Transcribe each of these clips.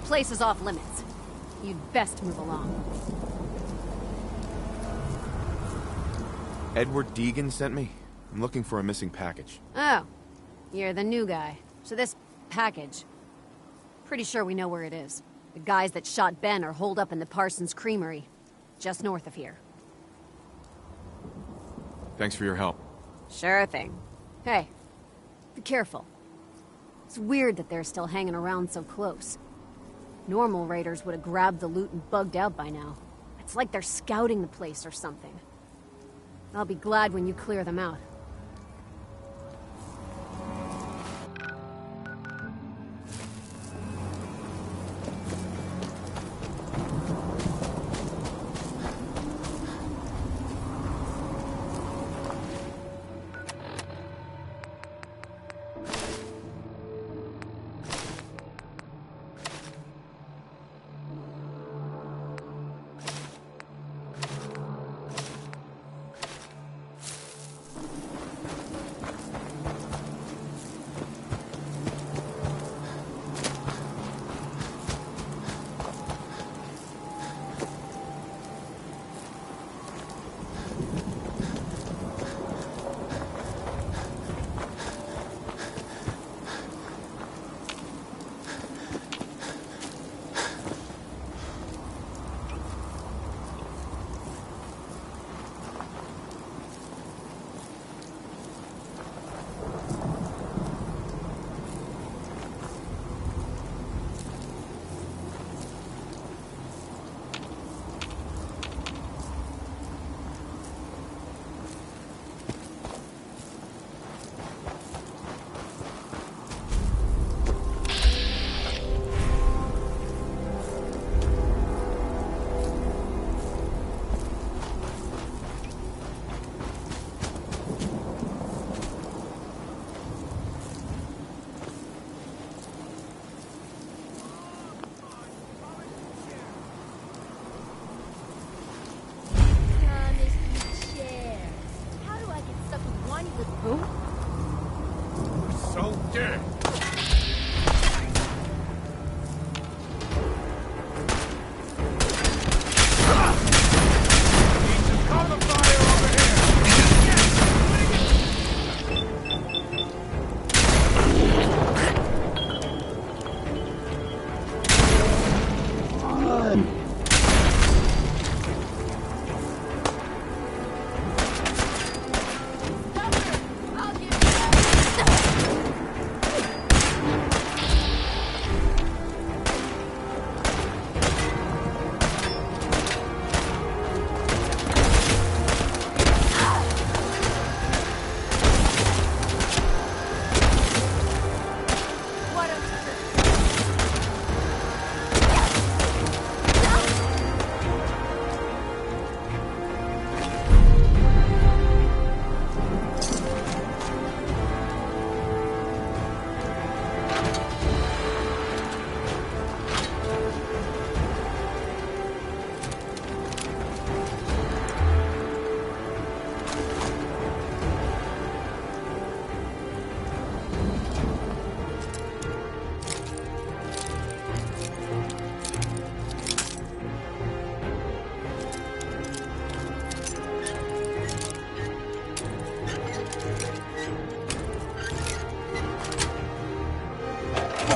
place is off limits. You'd best move along. Edward Deegan sent me. I'm looking for a missing package. Oh, you're the new guy. So this package... Pretty sure we know where it is. The guys that shot Ben are holed up in the Parsons Creamery, just north of here. Thanks for your help. Sure thing. Hey, be careful. It's weird that they're still hanging around so close. Normal raiders would have grabbed the loot and bugged out by now. It's like they're scouting the place or something. I'll be glad when you clear them out.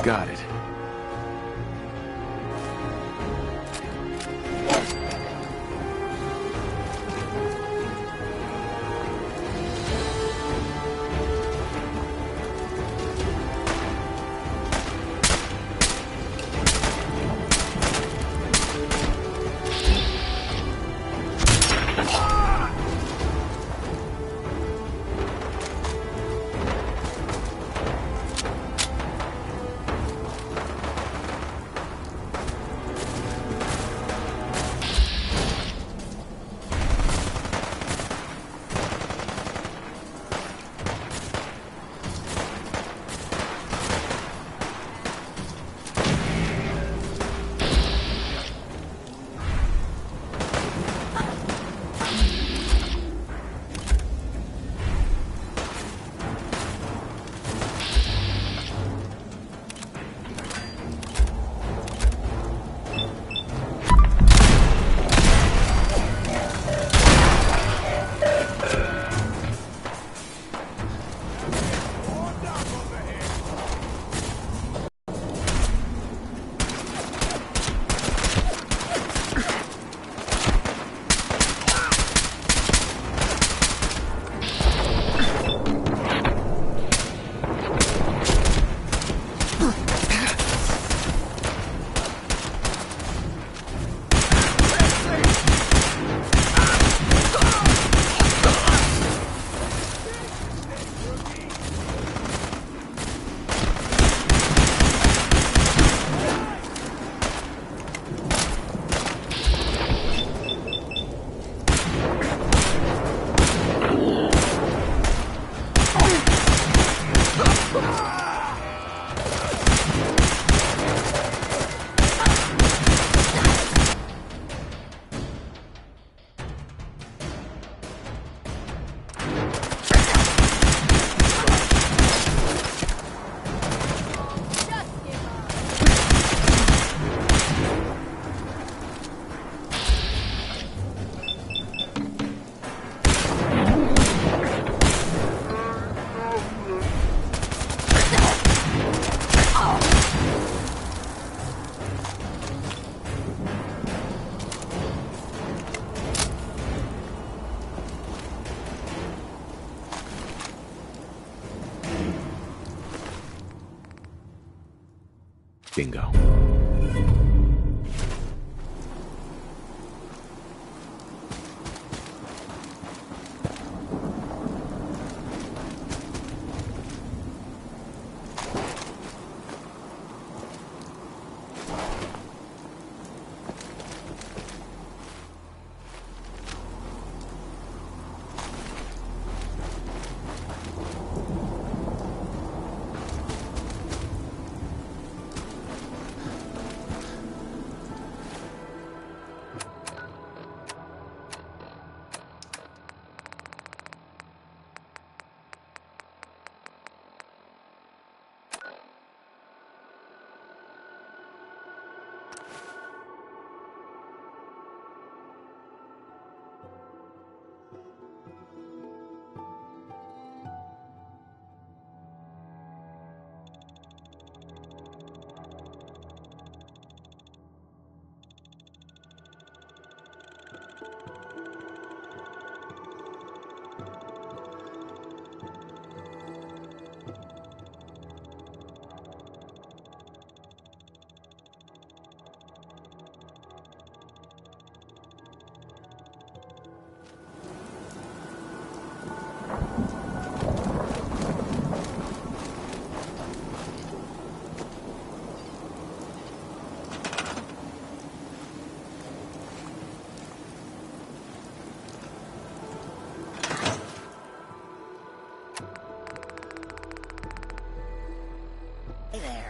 Got it. Bingo. Hey there.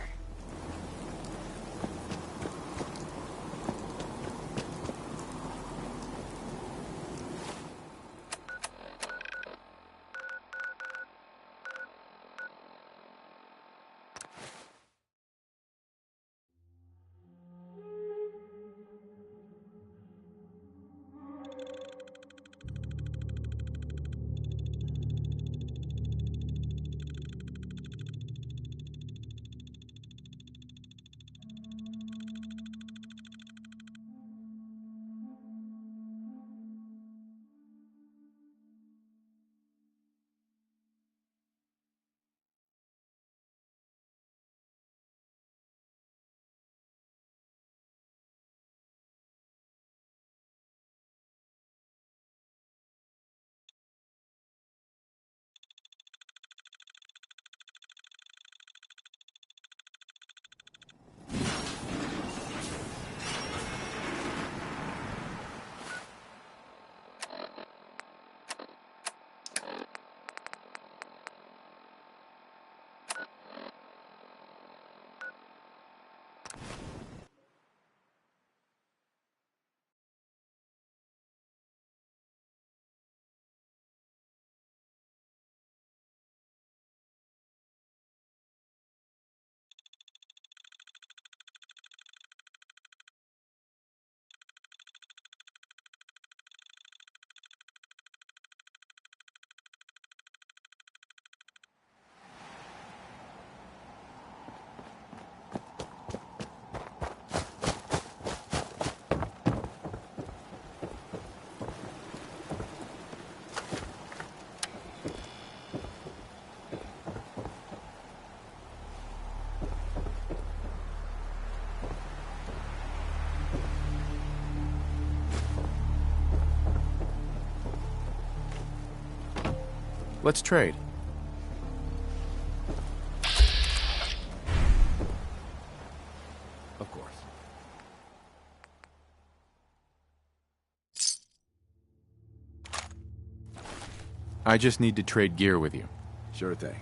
Let's trade. Of course. I just need to trade gear with you. Sure thing.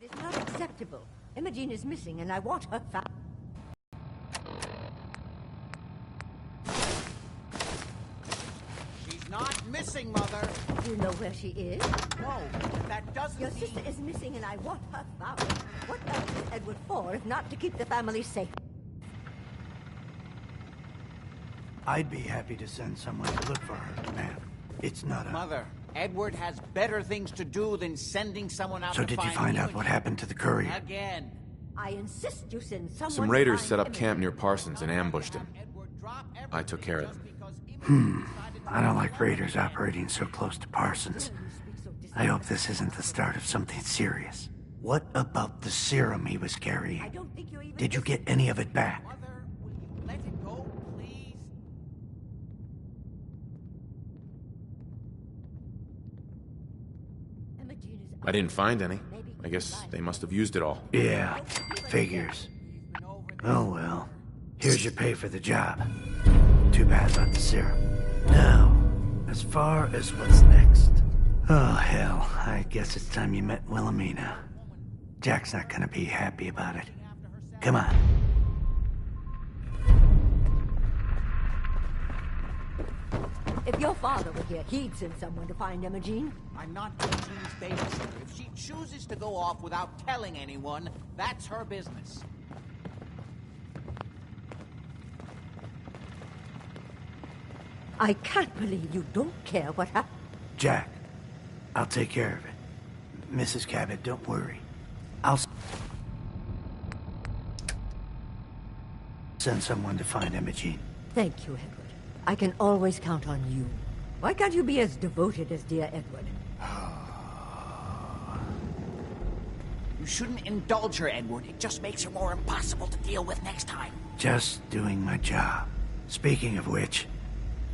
That is not acceptable. Imogen is missing, and I want her found. She's not missing, Mother. Do you know where she is? No, that doesn't Your mean... sister is missing, and I want her found. What else is Edward for, if not to keep the family safe? I'd be happy to send someone to look for her, ma'am. It's not a... Mother, Edward has better things to do than sending someone out So to did you find find out Imogen. what happened to the courier? Again. I insist you send someone. Some to raiders find set up Imogen. camp near Parsons and ambushed him. I took care of them. I don't like raiders operating so close to Parsons. I hope this isn't the start of something serious. What about the serum he was carrying? I don't think you even Did you get any of it back? Mother, will you let it go, please? Imogen is I didn't find any. I guess they must have used it all. Yeah, figures. Oh well. Here's your pay for the job. Too bad about the serum. Now, as far as what's next. Oh hell, I guess it's time you met Wilhelmina. Jack's not gonna be happy about it. Come on. If your father were here, he'd send someone to find Imogen. I'm not Imogen's babysitter. If she chooses to go off without telling anyone, that's her business. I can't believe you don't care what happened. Jack, I'll take care of it. Mrs. Cabot, don't worry. I'll send someone to find Imogen. Thank you, Edward. I can always count on you. Why can't you be as devoted as dear Edward? You shouldn't indulge her, Edward. It just makes her more impossible to deal with next time. Just doing my job. Speaking of which,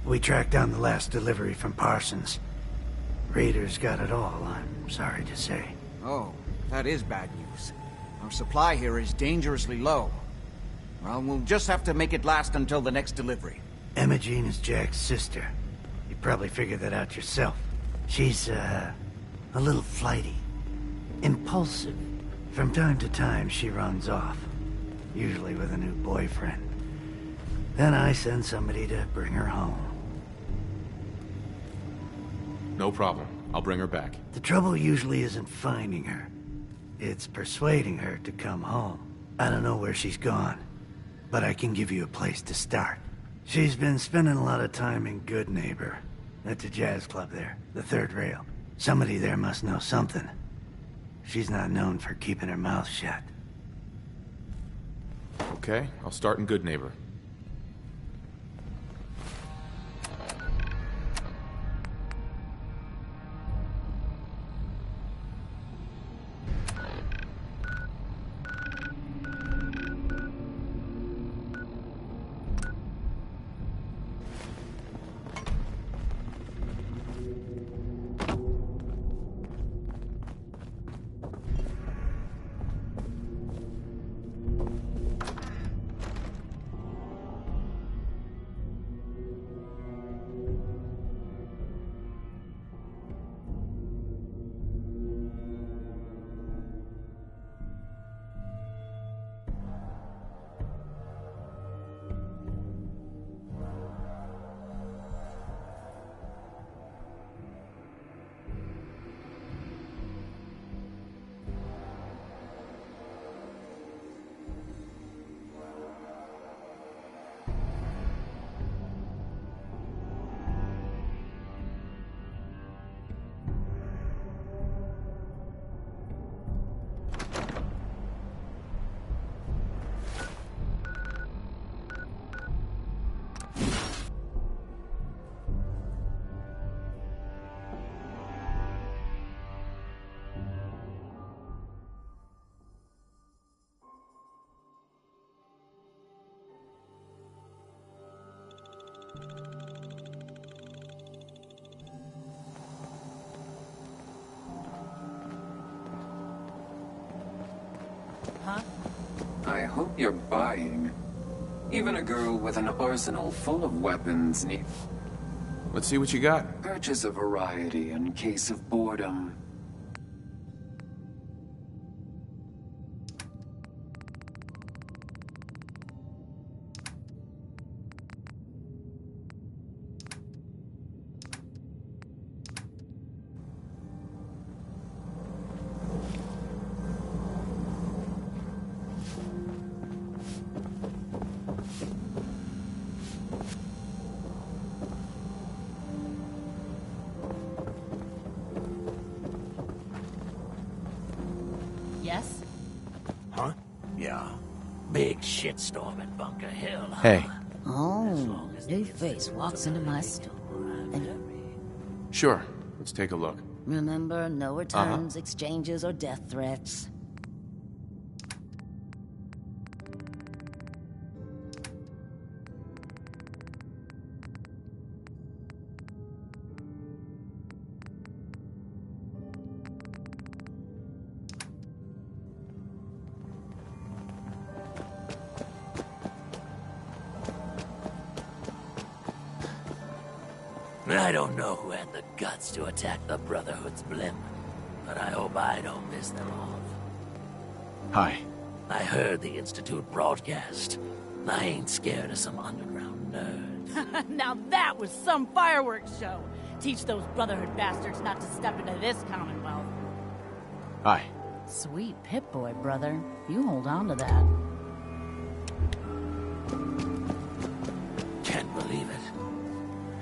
we tracked down the last delivery from Parsons. Raiders got it all, I'm sorry to say. Oh, that is bad news. Our supply here is dangerously low. Well, we'll just have to make it last until the next delivery. Imogen is Jack's sister. You probably figured that out yourself. She's, a little flighty. Impulsive. From time to time, she runs off. Usually with a new boyfriend. Then I send somebody to bring her home. No problem. I'll bring her back. The trouble usually isn't finding her. It's persuading her to come home. I don't know where she's gone, but I can give you a place to start. She's been spending a lot of time in Good Neighbor, at the jazz club there, the third rail. Somebody there must know something. She's not known for keeping her mouth shut. Okay, I'll start in Good Neighbor. I hope you're buying. Even a girl with an arsenal full of weapons need... Let's see what you got. Purchase a variety in case of boredom. shitstorm in Bunker Hill. Hey. Oh, new face walks into my store. And Sure. Let's take a look. remember, no returns, exchanges, or death threats. I don't know who had the guts to attack the Brotherhood's blimp, but I hope I don't piss them off. Hi. I heard the Institute broadcast. I ain't scared of some underground nerds. Now that was some fireworks show. Teach those Brotherhood bastards not to step into this Commonwealth. Hi. Sweet Pip-Boy, brother. You hold on to that. Can't believe it.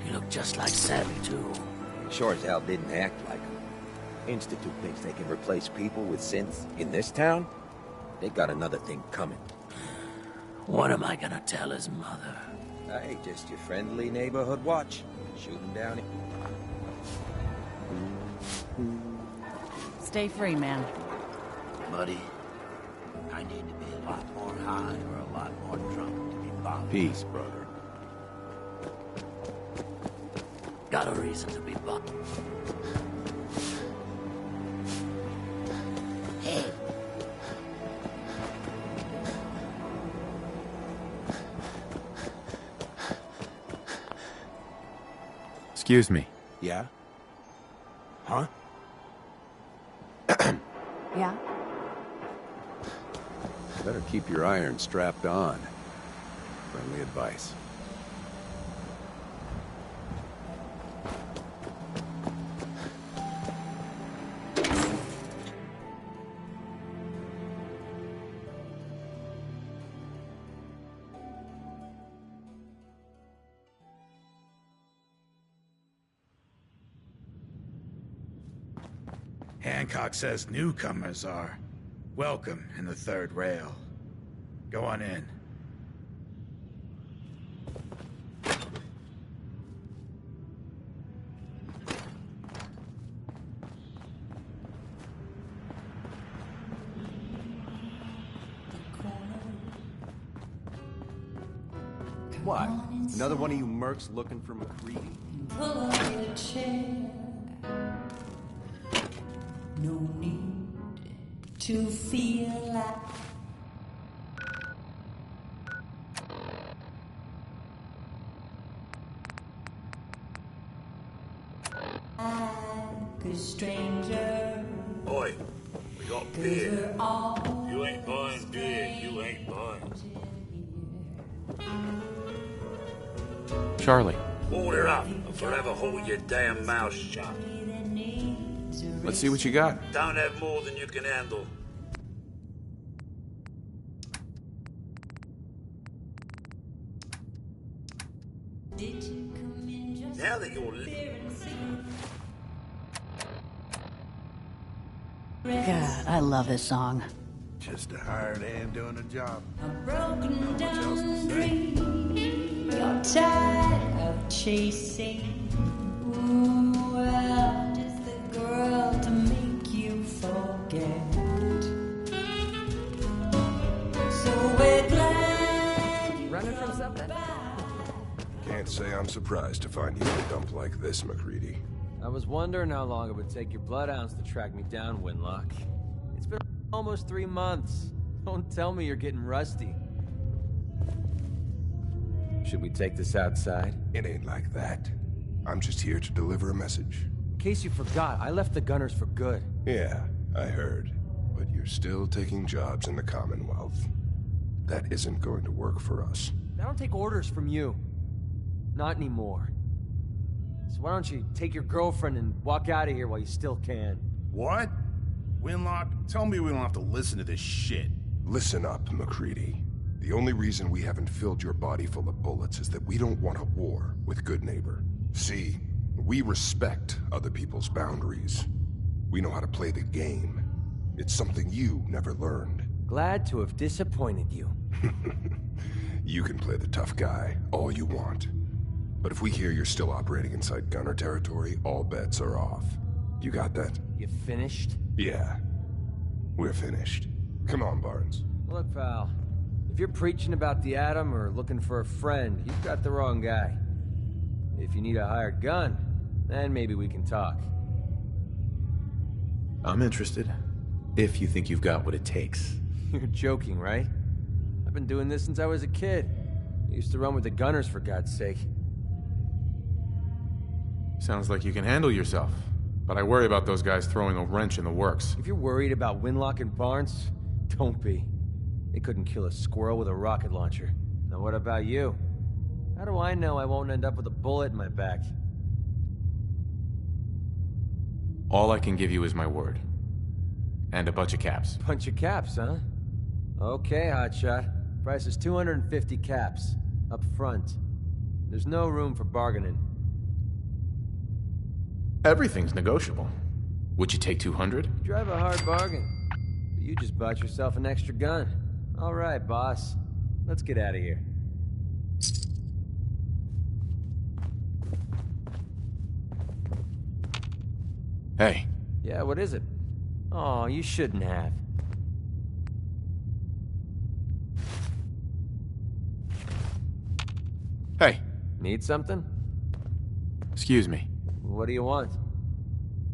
He looked just like Sammy, too. Sure as hell didn't act like him. Institute thinks they can replace people with synths in this town? They got another thing coming. What am I gonna tell his mother? Hey, just your friendly neighborhood watch. Shoot him down. Stay free, man. Buddy, I need to be a lot more high or a lot more drunk to be bothered. Peace, brother. Got a reason to be bothered. Hey, Excuse me. Yeah? Huh? Yeah? Better keep your iron strapped on. Friendly advice. Hancock says newcomers are welcome in the third rail. Go on in. What? Another one of you mercs looking for McCready? Pull up your chair. No need to feel like a stranger. Oi, we got beer. You ain't buying beer, you ain't buying. Charlie. Order up and forever hold your damn mouth shut. Let's see what you got. Don't have more than you can handle. Now that you're God, I love this song. Just a hired hand doing a job. A broken down dream. You're tired of chasing. Ooh, I'm just the girl to make you forget. So we're glad you running from something. Can't say I'm surprised to find you in a dump like this, McCready. I was wondering how long it would take your bloodhounds to track me down, Winlock. It's been almost 3 months. Don't tell me you're getting rusty. Should we take this outside? It ain't like that. I'm just here to deliver a message. In case you forgot, I left the Gunners for good. Yeah, I heard. But you're still taking jobs in the Commonwealth. That isn't going to work for us. I don't take orders from you. Not anymore. So why don't you take your girlfriend and walk out of here while you still can? What? Winlock, tell me we don't have to listen to this shit. Listen up, McCready. The only reason we haven't filled your body full of bullets is that we don't want a war with Good Neighbor. See, we respect other people's boundaries. We know how to play the game. It's something you never learned. Glad to have disappointed you. You can play the tough guy all you want. But if we hear you're still operating inside gunner territory, all bets are off. You got that? You finished? Yeah. We're finished. Come on, Barnes. Look, pal. If you're preaching about the atom or looking for a friend, you've got the wrong guy. If you need a hired gun, then maybe we can talk. I'm interested. If you think you've got what it takes. You're joking, right? I've been doing this since I was a kid. I used to run with the gunners, for God's sake. Sounds like you can handle yourself. But I worry about those guys throwing a wrench in the works. If you're worried about Winlock and Barnes, don't be. They couldn't kill a squirrel with a rocket launcher. Now what about you? How do I know I won't end up with a bullet in my back? All I can give you is my word. And a bunch of caps. Bunch of caps, huh? Okay, hotshot. Price is 250 caps. Up front. There's no room for bargaining. Everything's negotiable. Would you take 200? You drive a hard bargain. But you just bought yourself an extra gun. All right, boss. Let's get out of here. Hey. Yeah, what is it? Oh, you shouldn't have. Hey. Need something? Excuse me. What do you want?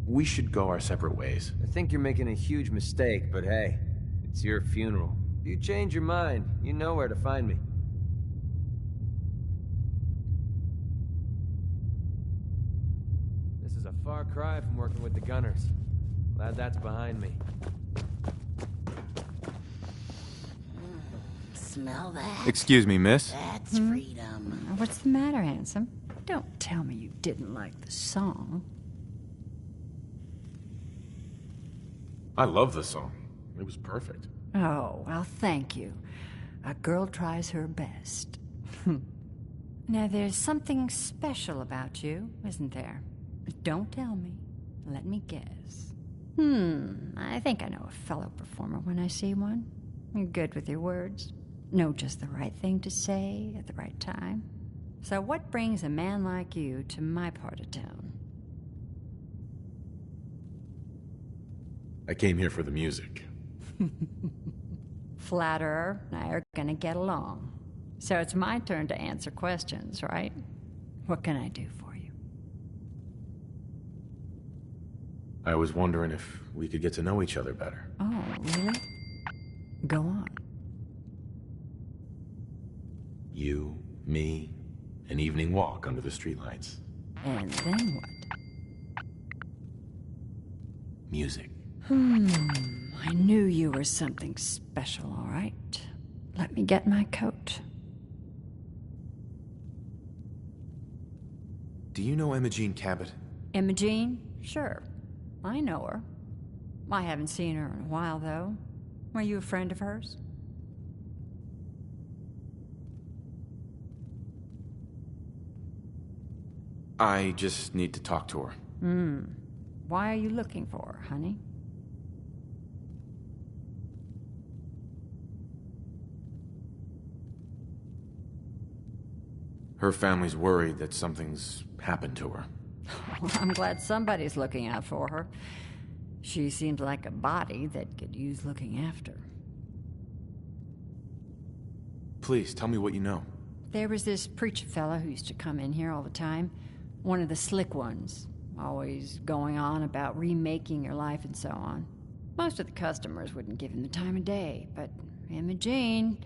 We should go our separate ways. I think you're making a huge mistake, but hey, it's your funeral. If you change your mind, you know where to find me. This is a far cry from working with the gunners. Glad that's behind me. Smell that? Excuse me, miss? That's freedom. What's the matter, handsome? Don't tell me you didn't like the song. I love the song. It was perfect. Oh, well, thank you. A girl tries her best. Now, there's something special about you, isn't there? Don't tell me. Let me guess. I think I know a fellow performer when I see one. You're good with your words. Know just the right thing to say at the right time. So what brings a man like you to my part of town? I came here for the music. Flatterer and I are gonna get along. So it's my turn to answer questions, right? What can I do for you? I was wondering if we could get to know each other better. Oh, really? Go on. You, me, an evening walk under the streetlights. And then what? Music. I knew you were something special, all right. Let me get my coat. Do you know Imogene Cabot? Imogene? Sure. I know her. I haven't seen her in a while, though. Were you a friend of hers? I just need to talk to her. Why are you looking for her, honey? Her family's worried that something's happened to her. Well, I'm glad somebody's looking out for her. She seems like a body that could use looking after. Please, tell me what you know. There was this preacher fella who used to come in here all the time. One of the slick ones. Always going on about remaking your life and so on. Most of the customers wouldn't give him the time of day, but Imogene,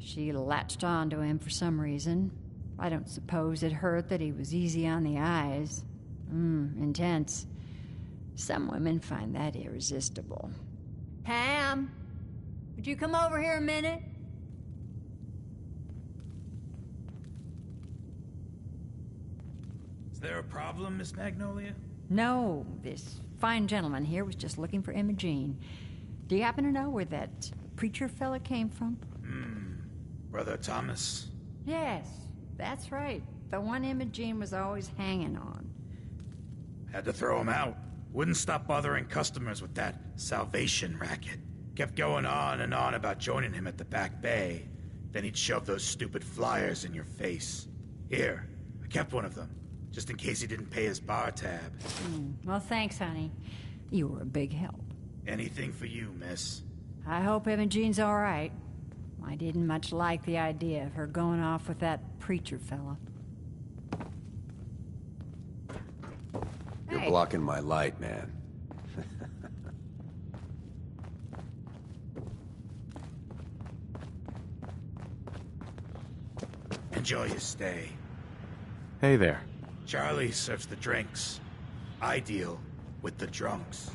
she latched on to him for some reason. I don't suppose it hurt that he was easy on the eyes. Intense. Some women find that irresistible. Pam, would you come over here a minute? Is there a problem, Miss Magnolia? No, this fine gentleman here was just looking for Imogene. Do you happen to know where that preacher fella came from? Brother Thomas? Yes, that's right. The one Imogene was always hanging on. Had to throw him out. Wouldn't stop bothering customers with that salvation racket. Kept going on and on about joining him at the back bay. Then he'd shove those stupid flyers in your face. Here, I kept one of them, just in case he didn't pay his bar tab. Well, thanks, honey. You were a big help. Anything for you, miss. I hope Imogene's all right. I didn't much like the idea of her going off with that preacher fella. You're blocking my light, man. Enjoy your stay. Hey there. Charlie serves the drinks. I deal with the drunks.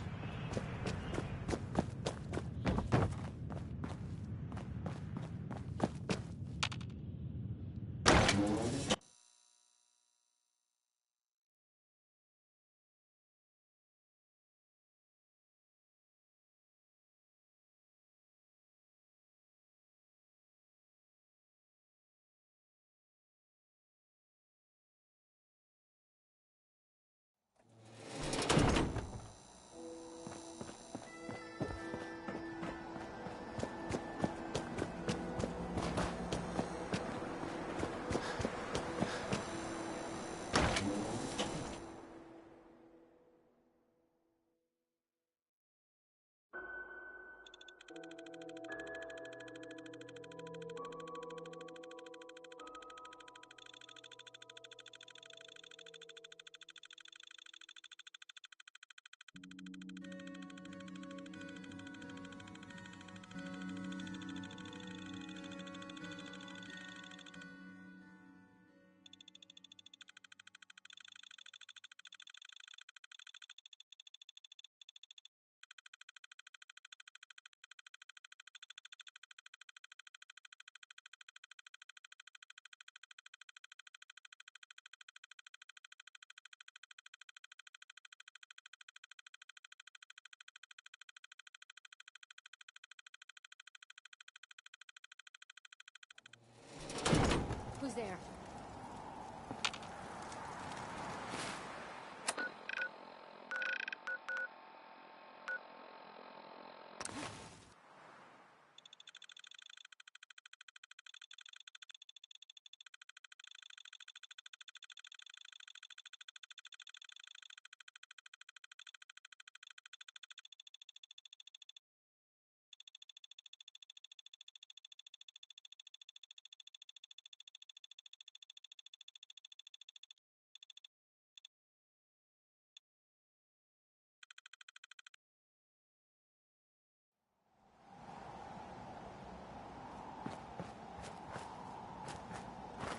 Who's there?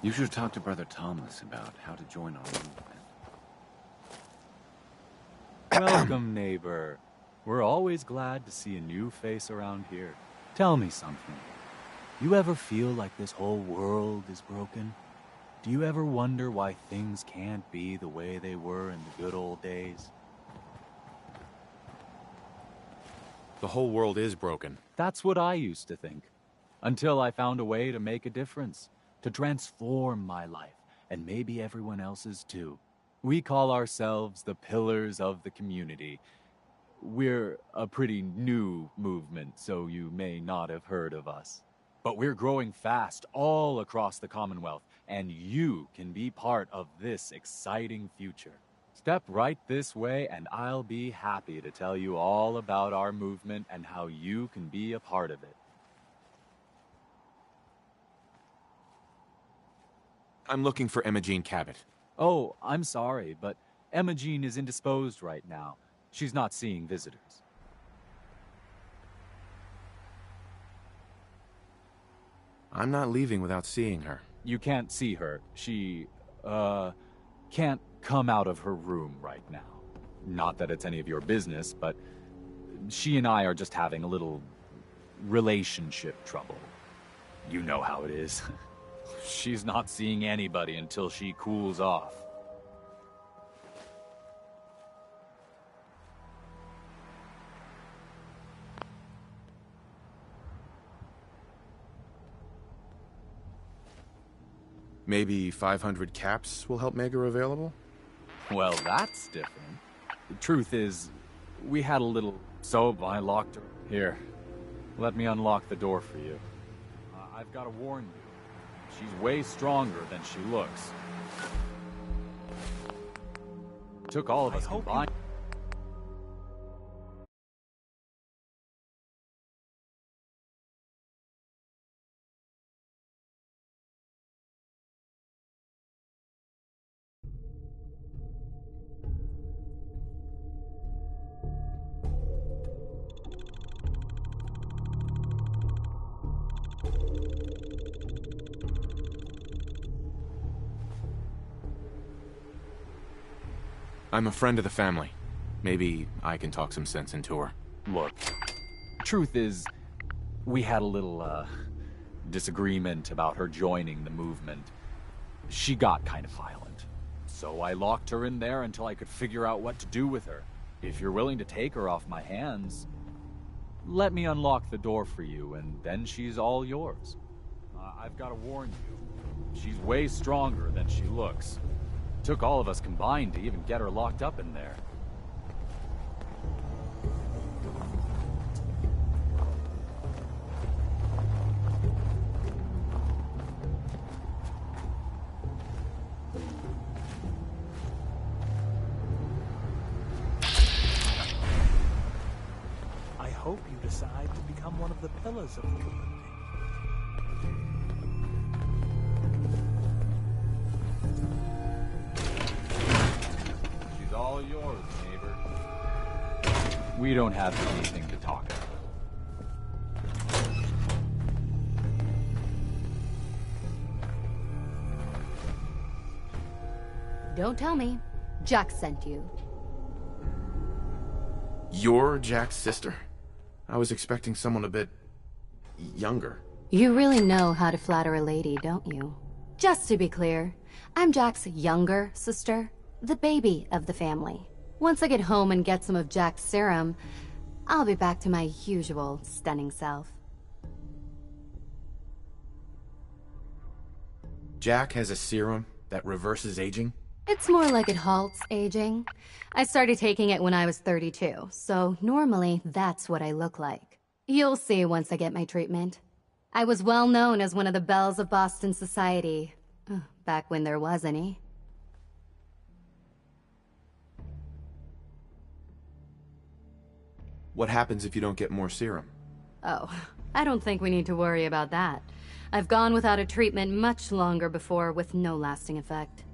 You should talk to Brother Thomas about how to join our movement. Welcome, neighbor. We're always glad to see a new face around here. Tell me something. You ever feel like this whole world is broken? Do you ever wonder why things can't be the way they were in the good old days? The whole world is broken. That's what I used to think. Until I found a way to make a difference. To transform my life, and maybe everyone else's too. We call ourselves the Pillars of the Community. We're a pretty new movement, so you may not have heard of us. But we're growing fast all across the Commonwealth, and you can be part of this exciting future. Step right this way, and I'll be happy to tell you all about our movement and how you can be a part of it. I'm looking for Imogene Cabot. Oh, I'm sorry, but Imogene is indisposed right now. She's not seeing visitors. I'm not leaving without seeing her. You can't see her. She, can't come out of her room right now. Not that it's any of your business, but she and I are just having a little relationship trouble. You know how it is. She's not seeing anybody until she cools off. Maybe 500 caps will help make her available? Well, that's different. The truth is, we had a little... So I locked her. Here, let me unlock the door for you. I've I've got to warn you. She's way stronger than she looks. Took all of us combined. I'm a friend of the family. Maybe I can talk some sense into her. Look, truth is, we had a little, disagreement about her joining the movement. She got kind of violent. So I locked her in there until I could figure out what to do with her. If you're willing to take her off my hands, let me unlock the door for you, and then she's all yours. I've got to warn you, she's way stronger than she looks. Took all of us combined to even get her locked up in there. I hope you decide to become one of the pillars of the community. She's all yours, neighbor. We don't have anything to talk about. Don't tell me. Jack sent you. You're Jack's sister? I was expecting someone a bit younger. You really know how to flatter a lady, don't you? Just to be clear, I'm Jack's younger sister, the baby of the family. Once I get home and get some of Jack's serum, I'll be back to my usual stunning self. Jack has a serum that reverses aging? It's more like it halts aging. I started taking it when I was 32, so normally that's what I look like. You'll see once I get my treatment. I was well known as one of the belles of Boston society, back when there was any. What happens if you don't get more serum? Oh, I don't think we need to worry about that. I've gone without a treatment much longer before with no lasting effect.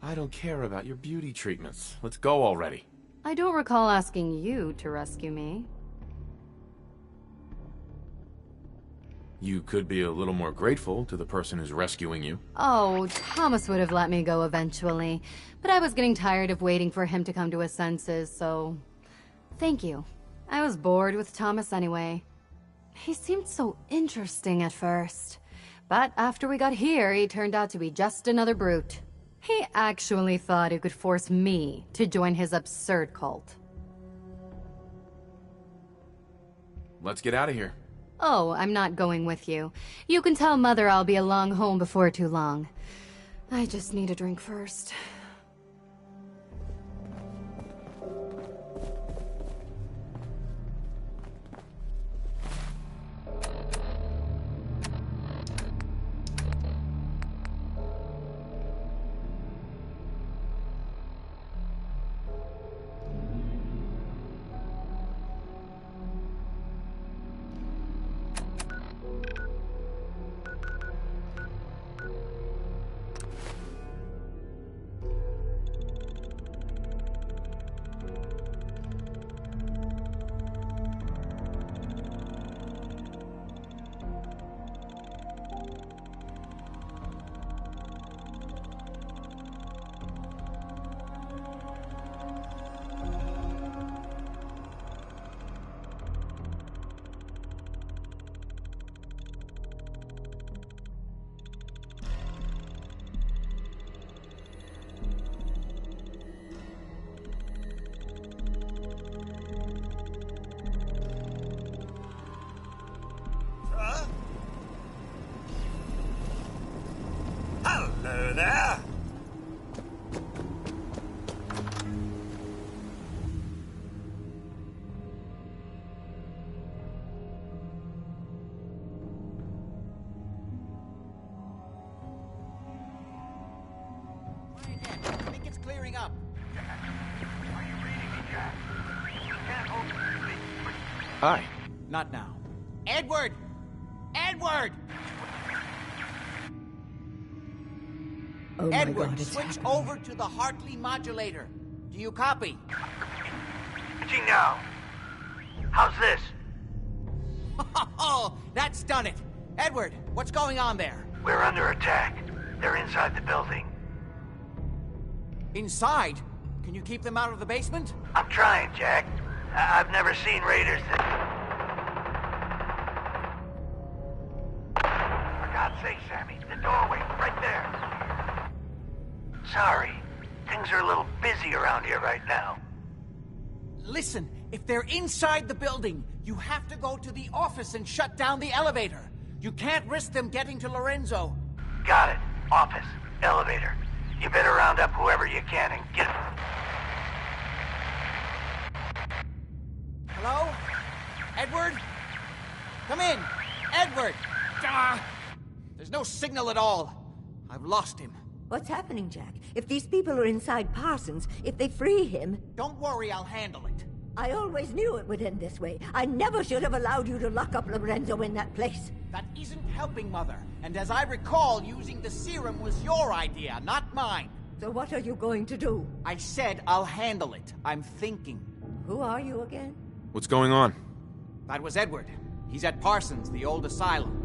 I don't care about your beauty treatments. Let's go already. I don't recall asking you to rescue me. You could be a little more grateful to the person who's rescuing you. Oh, Thomas would have let me go eventually, but I was getting tired of waiting for him to come to his senses, so... Thank you. I was bored with Thomas anyway. He seemed so interesting at first, but after we got here, he turned out to be just another brute. He actually thought he could force me to join his absurd cult. Let's get out of here. Oh, I'm not going with you. You can tell Mother I'll be along home before too long. I just need a drink first. Hi. Not now. Edward! Edward! Oh my Edward, God, it's switch happening. over to the Hartley modulator. Do you copy? Switching now. How's this? Oh, that's done it. Edward, what's going on there? We're under attack. They're inside the building. Inside? Can you keep them out of the basement? I'm trying, Jack. I've never seen raiders that... For God's sake, Sammy, the doorway, right there. Sorry. Things are a little busy around here right now. Listen, if they're inside the building, you have to go to the office and shut down the elevator. You can't risk them getting to Lorenzo. Got it. Office. Elevator. You better round up whoever you can and get... Hello? Edward? Come in! Edward! Ah! There's no signal at all. I've lost him. What's happening, Jack? If these people are inside Parsons, if they free him... Don't worry, I'll handle it. I always knew it would end this way. I never should have allowed you to lock up Lorenzo in that place. That isn't helping, Mother. And as I recall, using the serum was your idea, not mine. So what are you going to do? I said I'll handle it. I'm thinking. Who are you again? What's going on? That was Edward. He's at Parsons, the old asylum.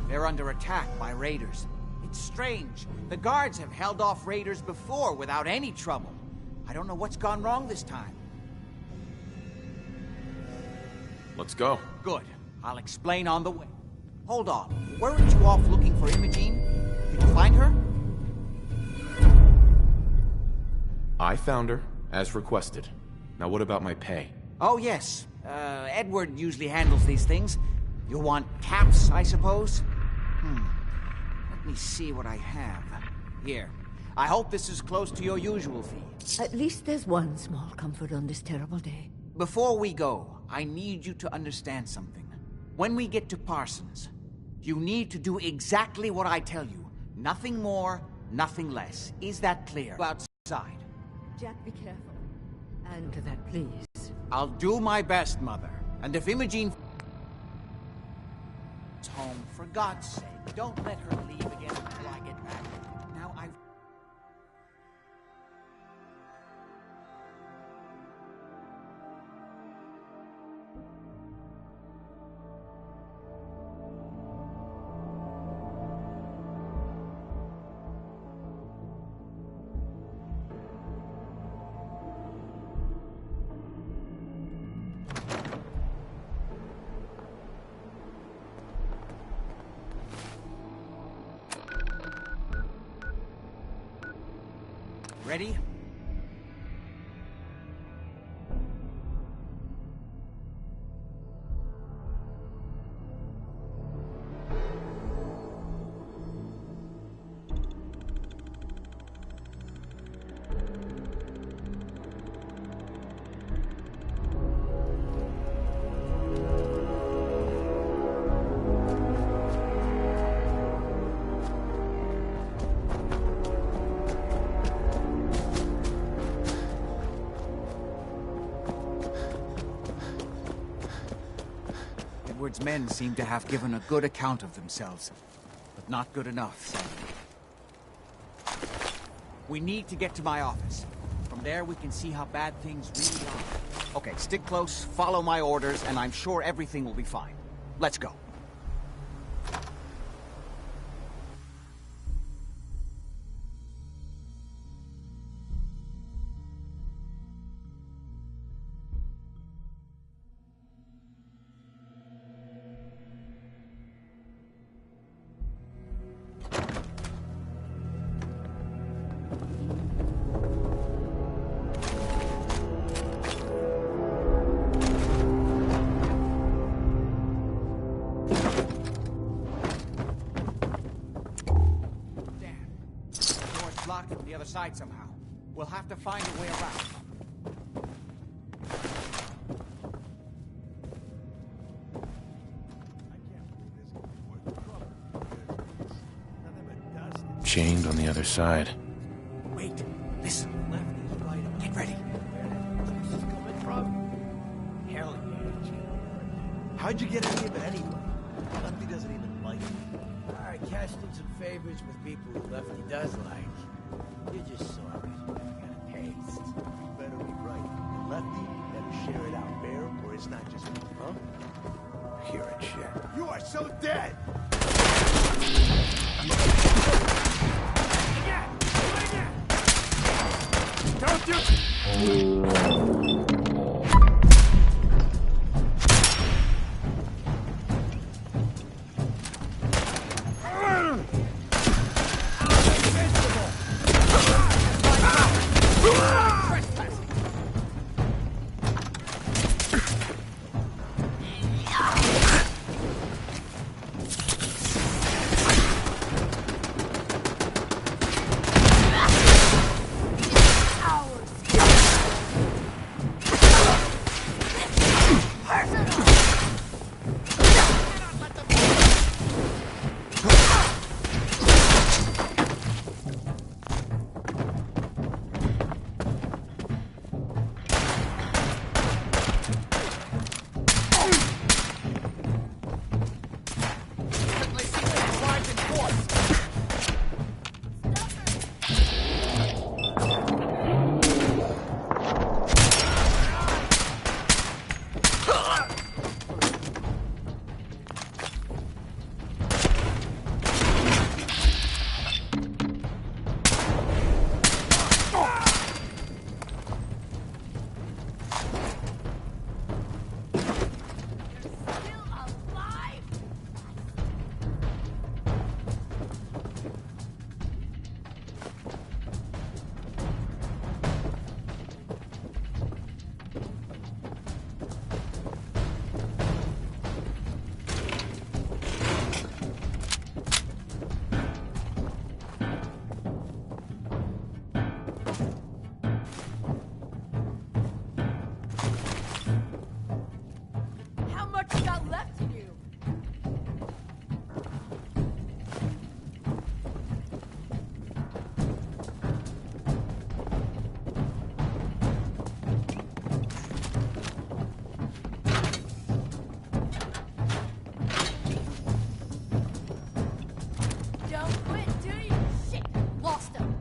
They're under attack by raiders. It's strange. The guards have held off raiders before without any trouble. I don't know what's gone wrong this time. Let's go. Good. I'll explain on the way. Hold on. Weren't you off looking for Imogene? Did you find her? I found her, as requested. Now what about my pay? Oh, yes. Edward usually handles these things. You'll want caps, I suppose? Let me see what I have. Here. I hope this is close to your usual fee. At least there's one small comfort on this terrible day. Before we go, I need you to understand something. When we get to Parsons, you need to do exactly what I tell you. Nothing more, nothing less. Is that clear? Outside. Jack, be careful. And to that, please. I'll do my best, Mother. And if Imogene... is home, for God's sake, don't let her leave again until I get back. Now I... Ready? Edward's men seem to have given a good account of themselves, but not good enough, sadly. We need to get to my office. From there, we can see how bad things really are. Okay, stick close, follow my orders, and I'm sure everything will be fine. Let's go. Locked from the other side somehow. We'll have to find a way around. Chained on the other side. Wait, listen. Left is right. Get ready. Where's this coming from? Hell yeah. How'd you get any of it anyway? Lefty doesn't even like you. I cashed in some favors with people who Lefty does like. You're just sorry. You got a taste. You better be right. And Lefty better share it out fair, or it's not just me, huh? Hearing shit. You are so dead! Don't do... How much you got left in you? Don't quit, do you? Shit, lost him.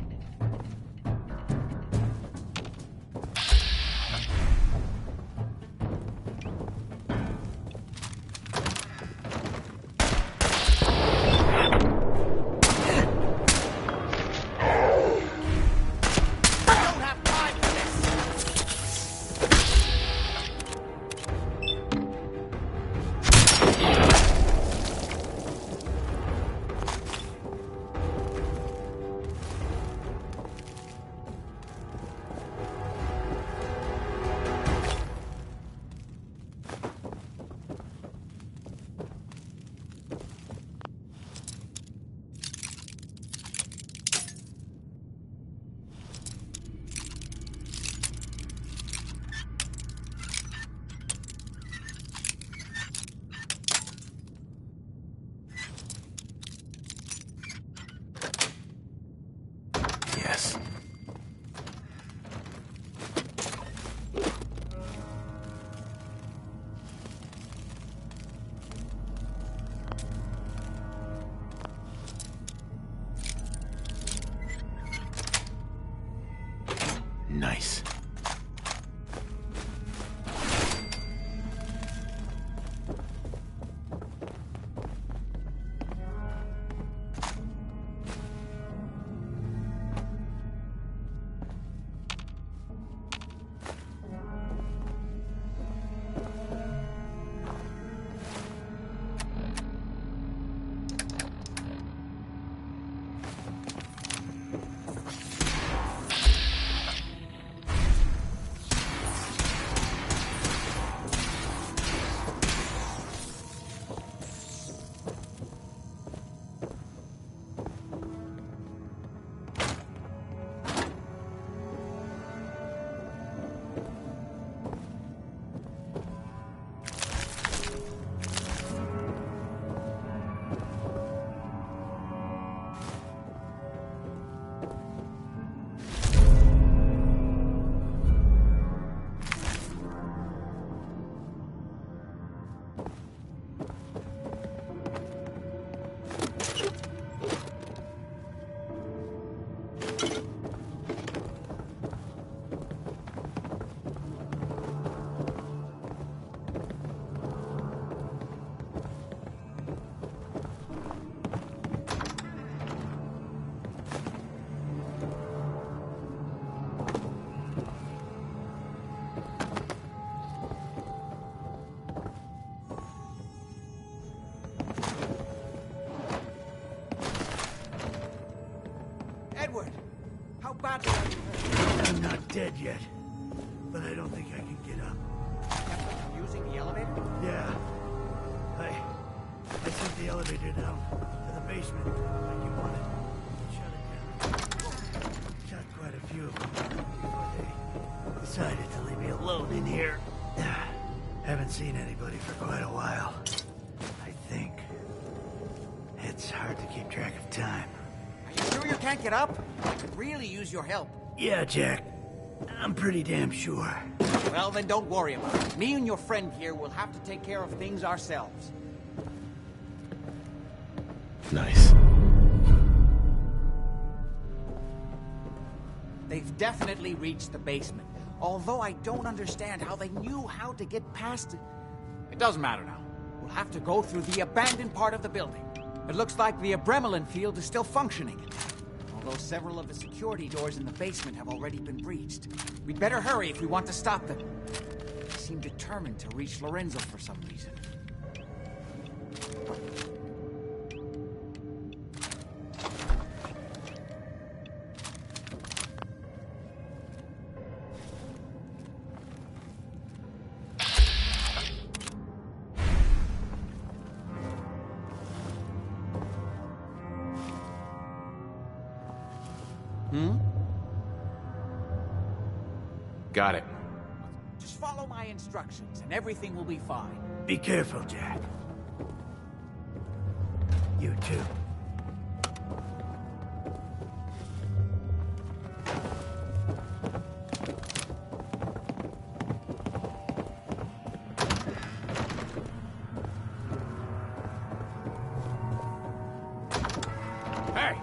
Yes. Nice. badly are you hurt? I'm not dead yet, but I don't think I can get up. Using the elevator? Yeah. I sent the elevator down to the basement like you wanted. Shut it down. Shot quite a few of them before they decided to leave me alone in here. Haven't seen anybody for quite a while. I think. It's hard to keep track of time. Are you sure you can't get up? I could really use your help. Yeah, Jack. I'm pretty damn sure. Well, then don't worry about it. Me and your friend here will have to take care of things ourselves. Nice. They've definitely reached the basement. Although I don't understand how they knew how to get past it. It doesn't matter now. We'll have to go through the abandoned part of the building. It looks like the Adrenaline field is still functioning. Although several of the security doors in the basement have already been breached. We'd better hurry if we want to stop them. They seem determined to reach Lorenzo for some reason. Got it. Just follow my instructions and everything will be fine. Be careful, Jack. You too. Hey!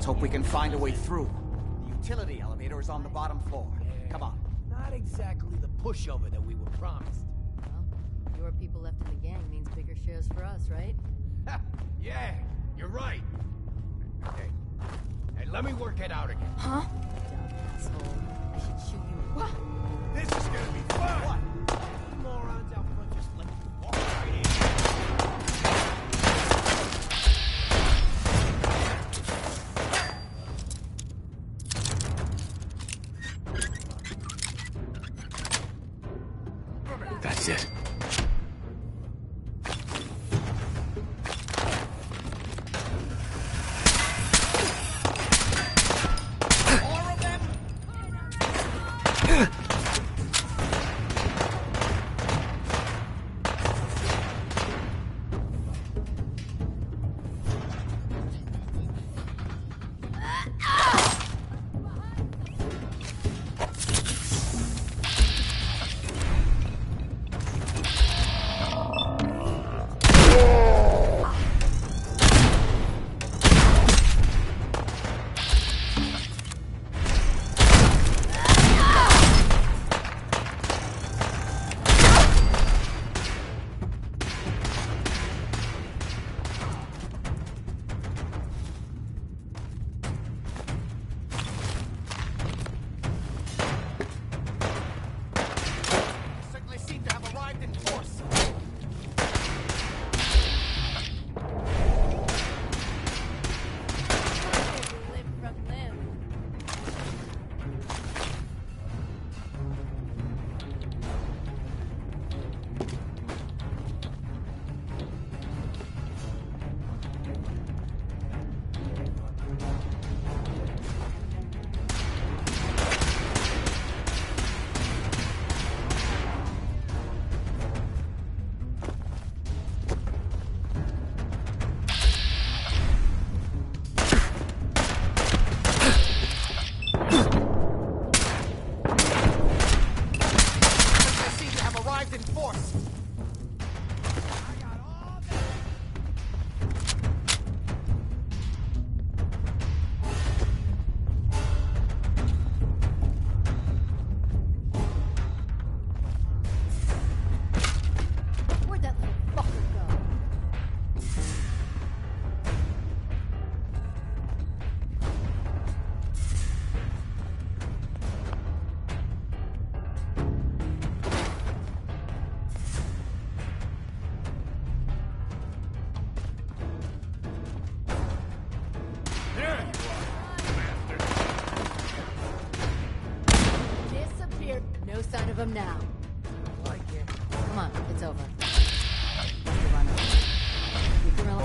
hope we can find a way through. The utility elevator is on the bottom floor. Come on. Not exactly the pushover that we were promised. Well, fewer people left in the gang means bigger shares for us, right? Yeah, you're right. Okay. Hey, let me work it out again. Huh? Dumb asshole. I should shoot you. What? This is gonna be fun! What? You morons out front just let me walk right in. That's it. No sign of him now. Like it. Come on, it's over. Keep your own.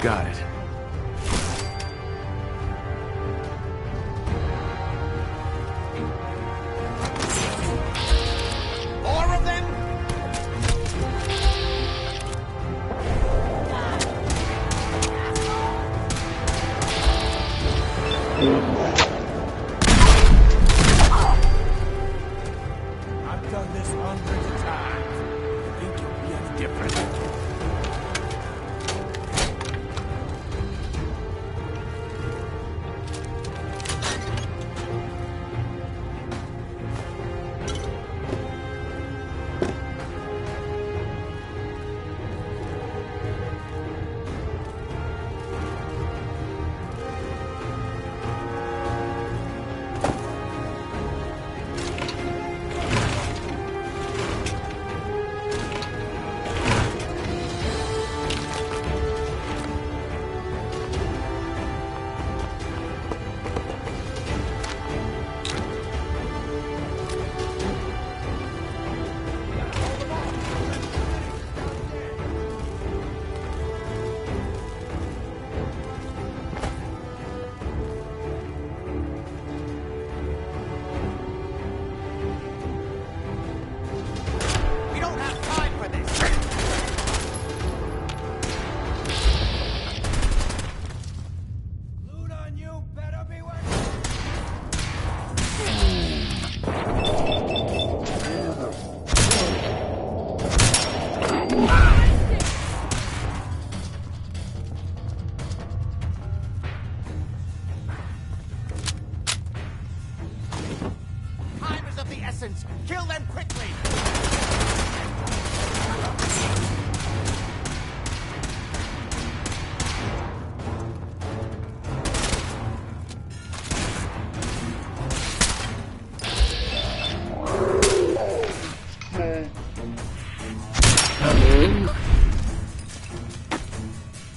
Got it. More of them? I've done this hundreds of times. You think you'll be any different? Kill them quickly!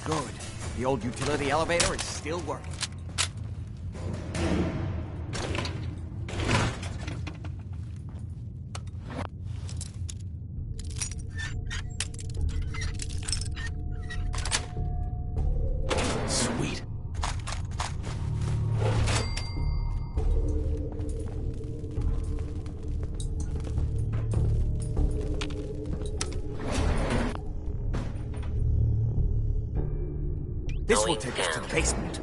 Good. The old utility elevator is still working. Sweet. This will take us to the basement.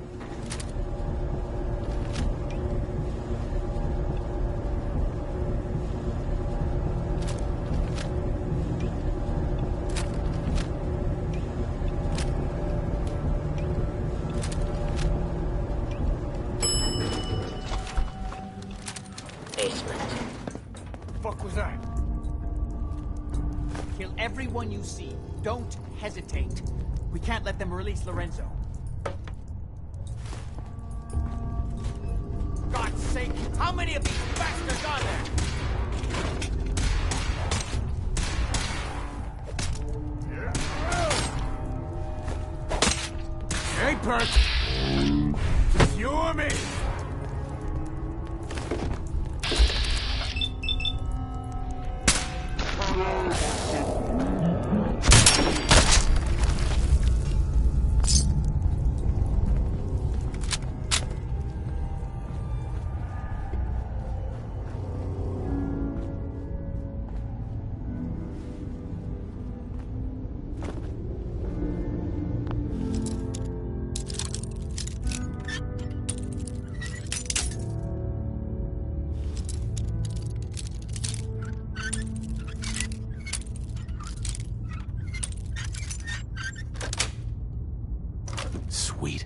Fuck was that? Kill everyone you see. Don't hesitate. We can't let them release Lorenzo. God's sake, how many of these bastards are there? Hey, Perk! It's you or me? Sweet.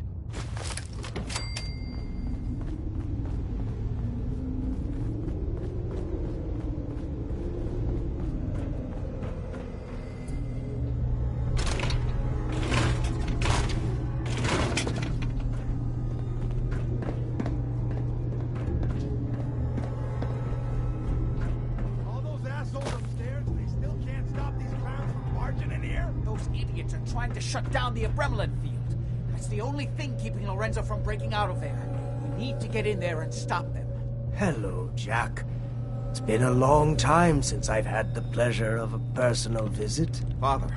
All those assholes upstairs, they still can't stop these clowns from barging in here? Those idiots are trying to shut down the Abremlin field. That's the only thing keeping Lorenzo from breaking out of there. We need to get in there and stop them. Hello, Jack. It's been a long time since I've had the pleasure of a personal visit. Father,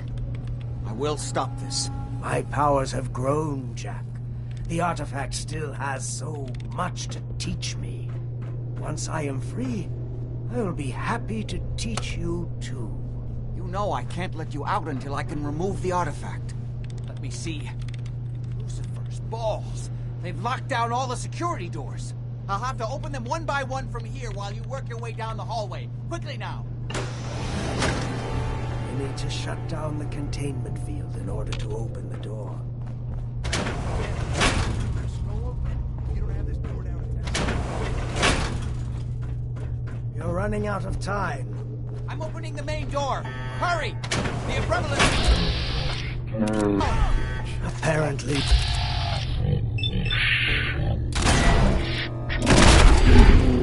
I will stop this. My powers have grown, Jack. The artifact still has so much to teach me. Once I am free, I will be happy to teach you too. You know I can't let you out until I can remove the artifact. Let me see. Lucifer's balls. They've locked down all the security doors. I'll have to open them one by one from here while you work your way down the hallway. Quickly now! You need to shut down the containment field in order to open the door. You're running out of time. I'm opening the main door. Hurry! The Abremelin... Apparently...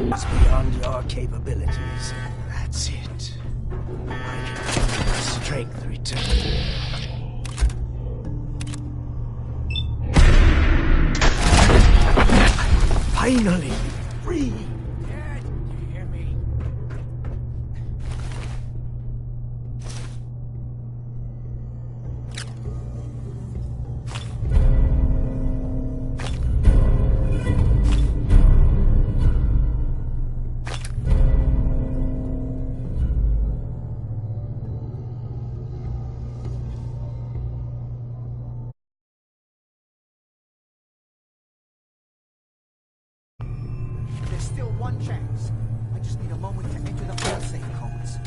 It's beyond your capabilities. That's it. I can feel my strength return. Finally free! Dad, do you hear me? There's still one chance. I just need a moment to enter the failsafe codes.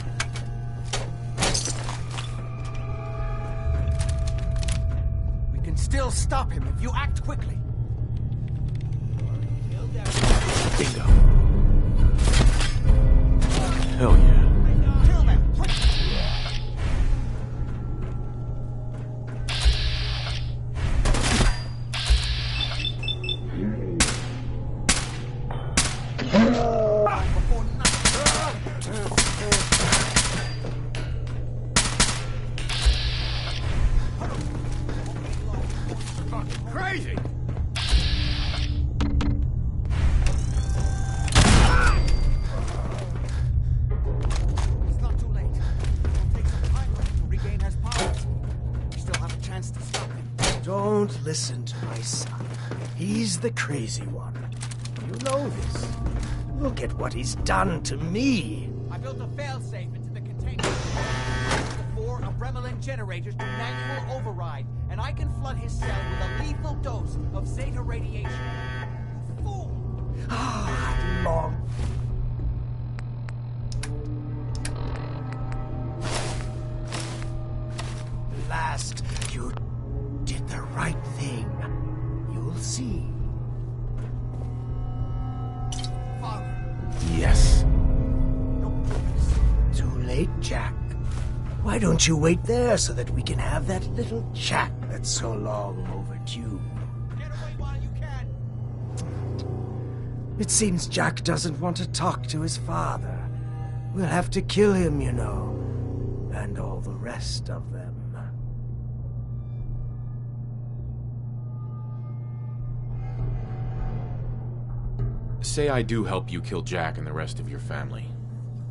We can still stop him if you act quickly. Bingo. Hell yeah. Kill them, quick! Crazy! It's not too late. It'll take some time for him to regain his powers. We still have a chance to stop him. Don't listen to my son. He's the crazy one. You know this. Look at what he's done to me. I built a failsafe into the container. The 4 Abremelin generators do manual override, and I can flood his cell with a lethal dose of Zeta radiation. You fool! Ah, long. Last, you did the right thing. You'll see. Father, Yes. Too late, Jack. Why don't you wait there so that we can have that little chat that's so long overdue? get away while you can! It seems Jack doesn't want to talk to his father. We'll have to kill him, you know. And all the rest of them. Say I do help you kill Jack and the rest of your family.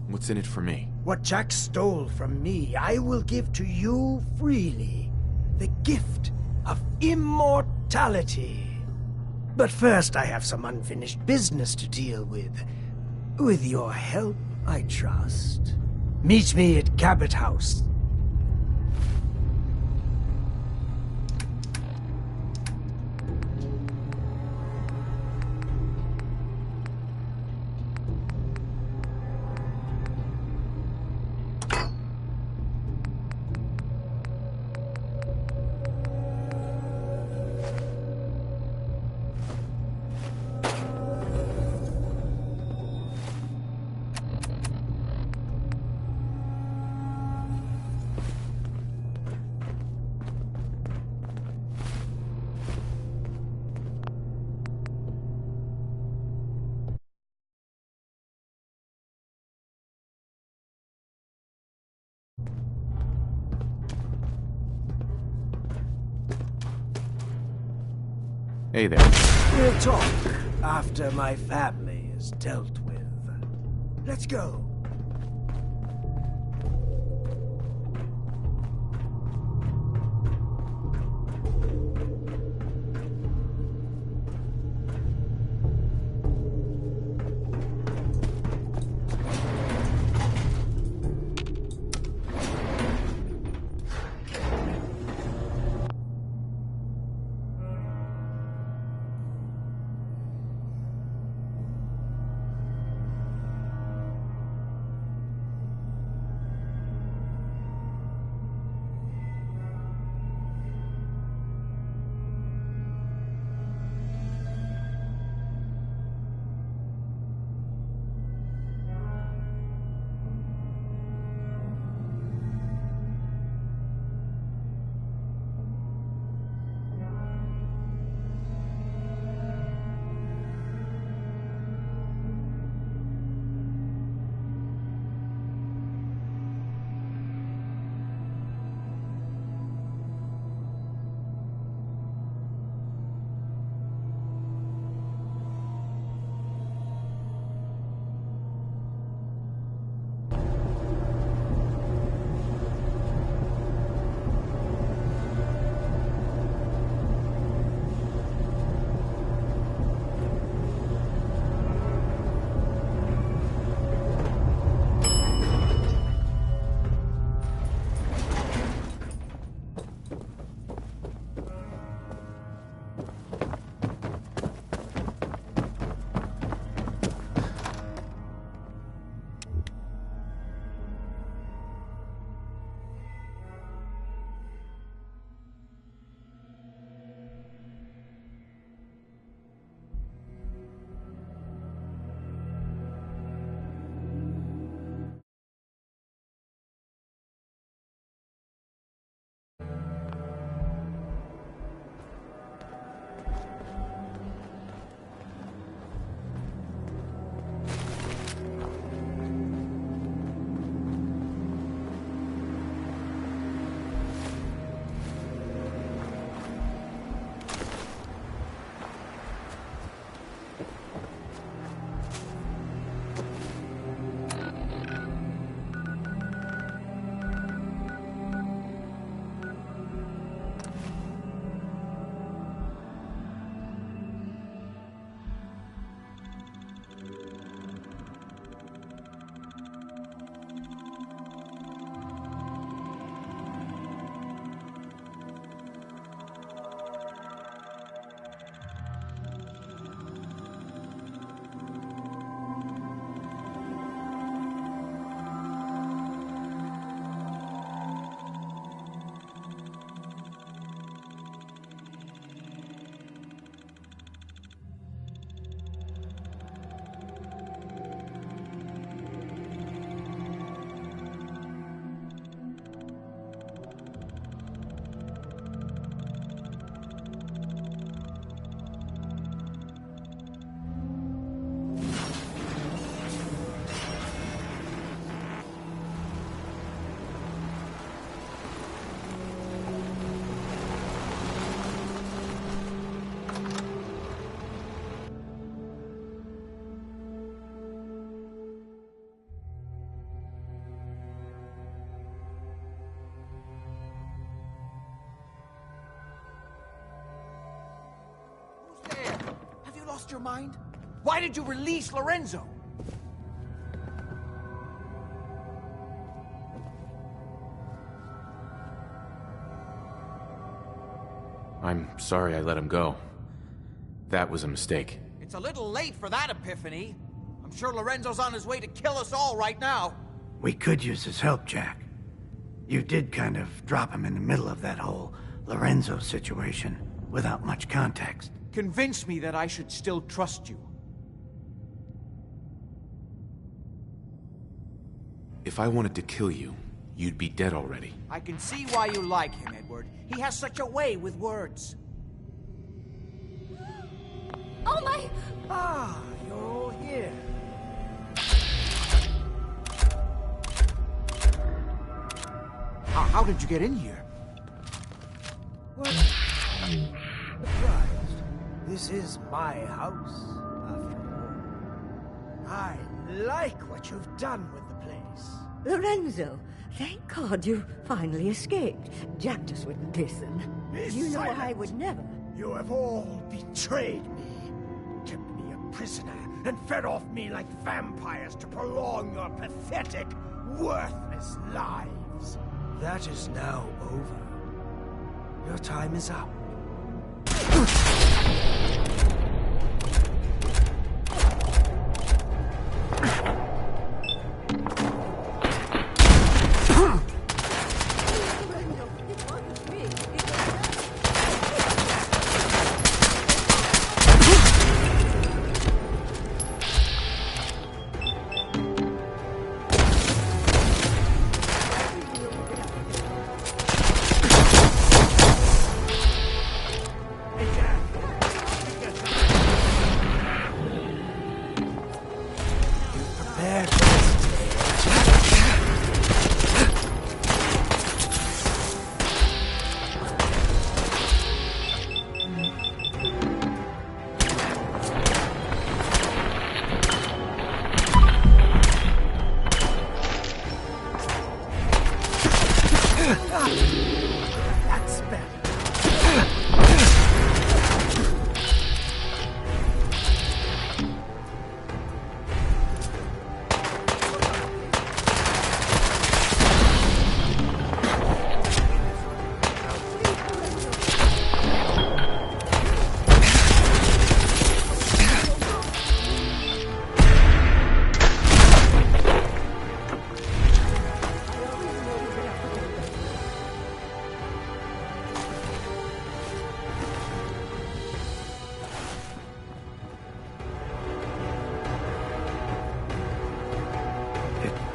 What's in it for me? What Jack stole from me, I will give to you freely. The gift of immortality. But first, I have some unfinished business to deal with. With your help, I trust. Meet me at Cabot House. Hey there. We'll talk after my family is dealt with. Let's go. lost your mind? Why did you release Lorenzo? I'm sorry I let him go. That was a mistake. It's a little late for that epiphany. I'm sure Lorenzo's on his way to kill us all right now. We could use his help, Jack. You did kind of drop him in the middle of that whole Lorenzo situation without much context. Convince me that I should still trust you. If I wanted to kill you, you'd be dead already. I can see why you like him, Edward. He has such a way with words. Oh my... Ah, you're all here. How did you get in here? What? Surprised. This is my house, after all. I like what you've done with the place. Lorenzo, thank God you finally escaped. Jack just wouldn't listen. You know I would never. You have all betrayed me, kept me a prisoner, and fed off me like vampires to prolong your pathetic, worthless lives. That is now over. Your time is up. That's better.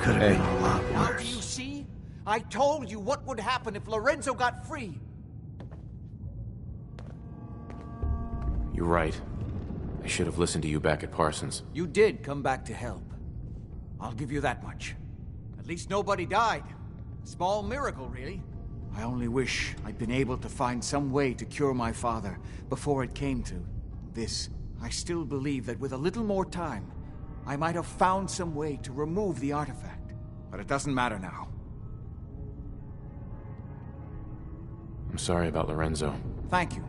Could have been a lot Now worse. do you see? I told you what would happen if Lorenzo got free. You're right. I should have listened to you back at Parsons. You did come back to help. I'll give you that much. At least nobody died. A small miracle, really. I only wish I'd been able to find some way to cure my father before it came to this. I still believe that with a little more time, I might have found some way to remove the artifact. But it doesn't matter now. I'm sorry about Lorenzo. Thank you.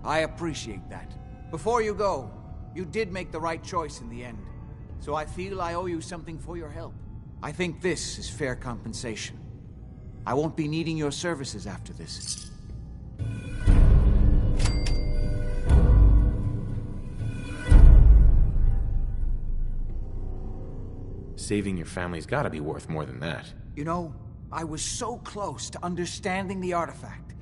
I appreciate that. Before you go, you did make the right choice in the end. So I feel I owe you something for your help. I think this is fair compensation. I won't be needing your services after this. Saving your family's gotta be worth more than that. You know, I was so close to understanding the artifact.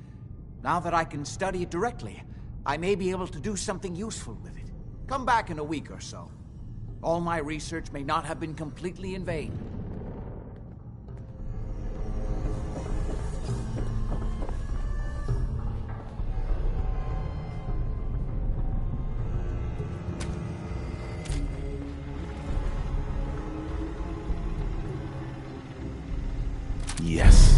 Now that I can study it directly, I may be able to do something useful with it. Come back in a week or so. All my research may not have been completely in vain. Yes.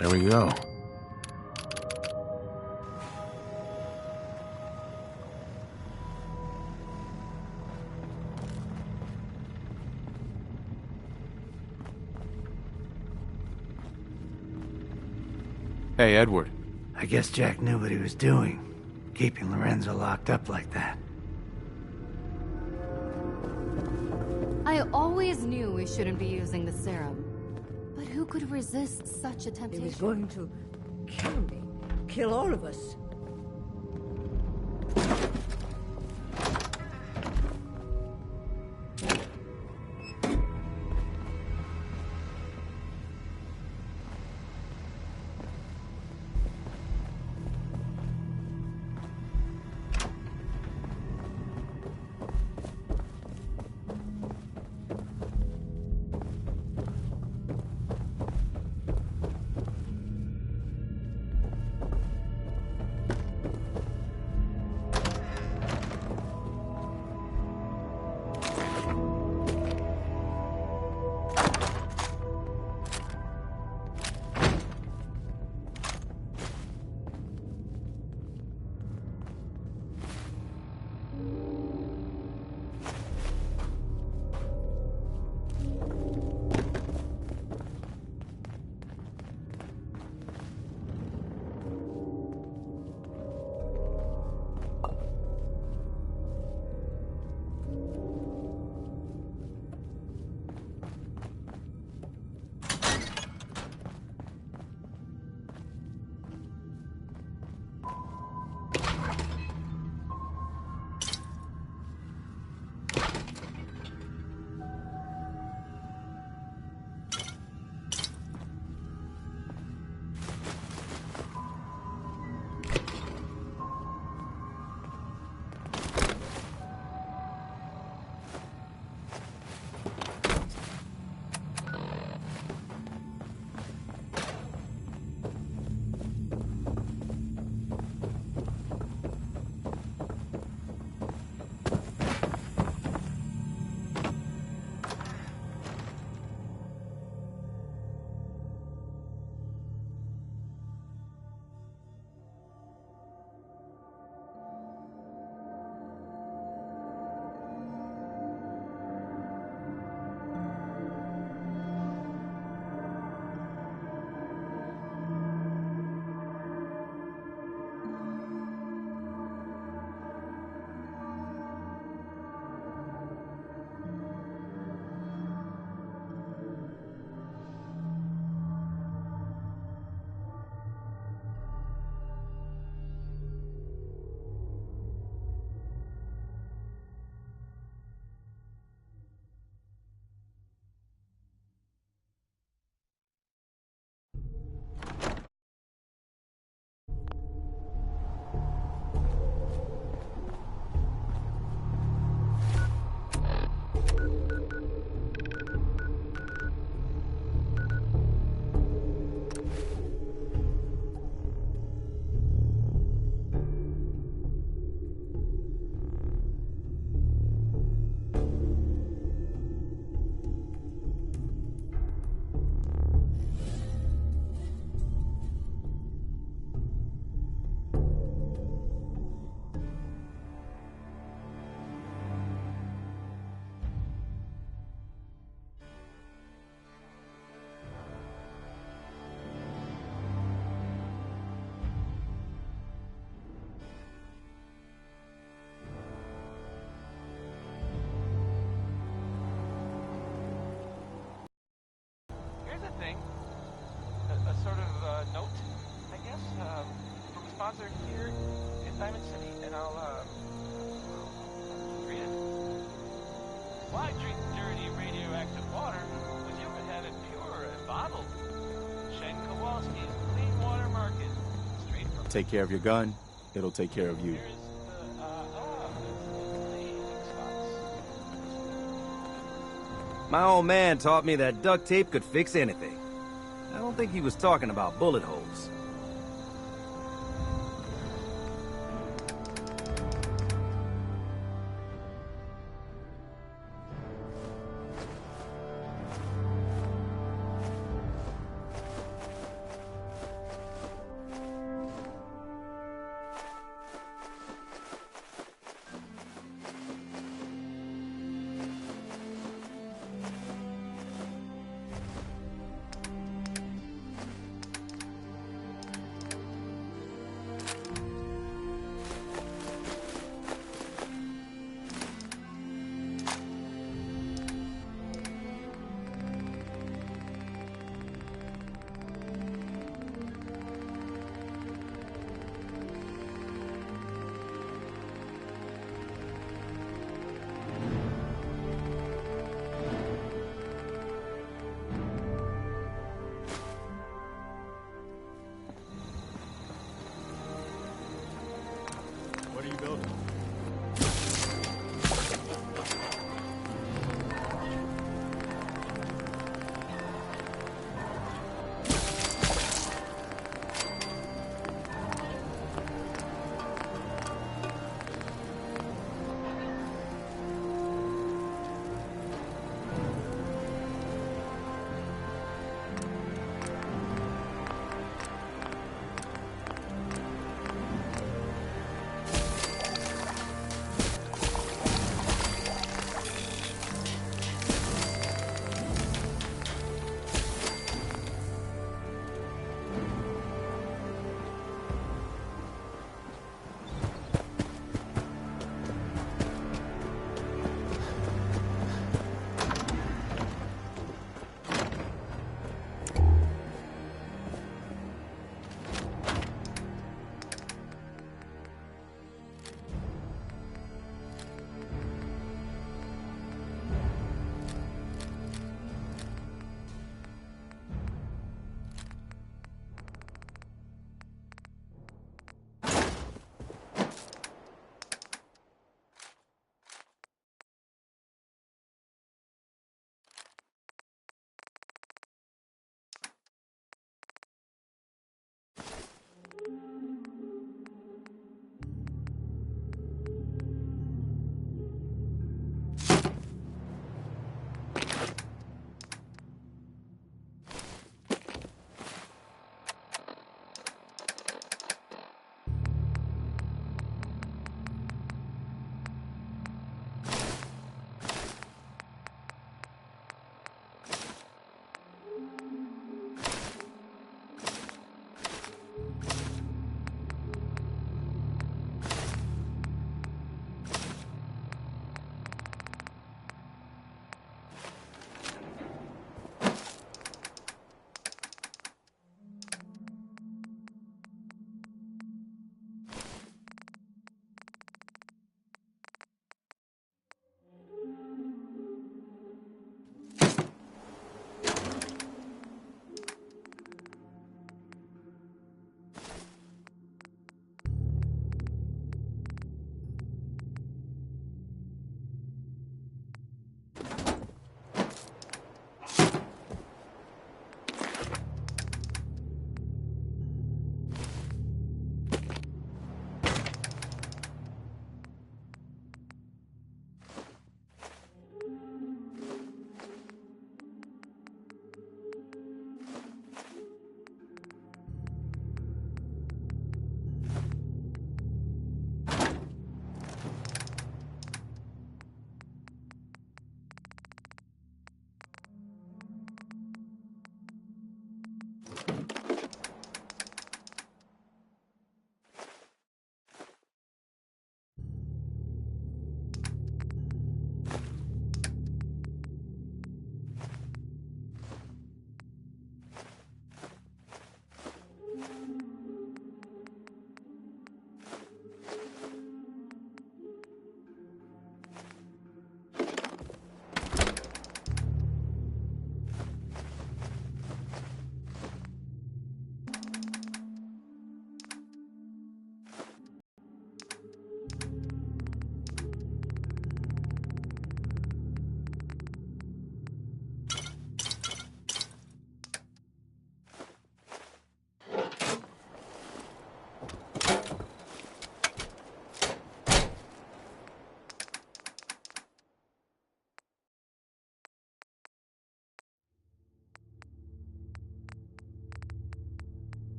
There we go. Hey, Edward. I guess Jack knew what he was doing, keeping Lorenzo locked up like that. I always knew we shouldn't be using the serum. But who could resist such a He temptation? was going to kill me. Kill all of us. sponsor here in Diamond City, and I'll read it. Why drink dirty radioactive water when you can have it pure and bottled? Shane Kowalski's Clean Water Market. Straight from... Take care of your gun, it'll take care of you. My old man taught me that duct tape could fix anything. I don't think he was talking about bullet holes.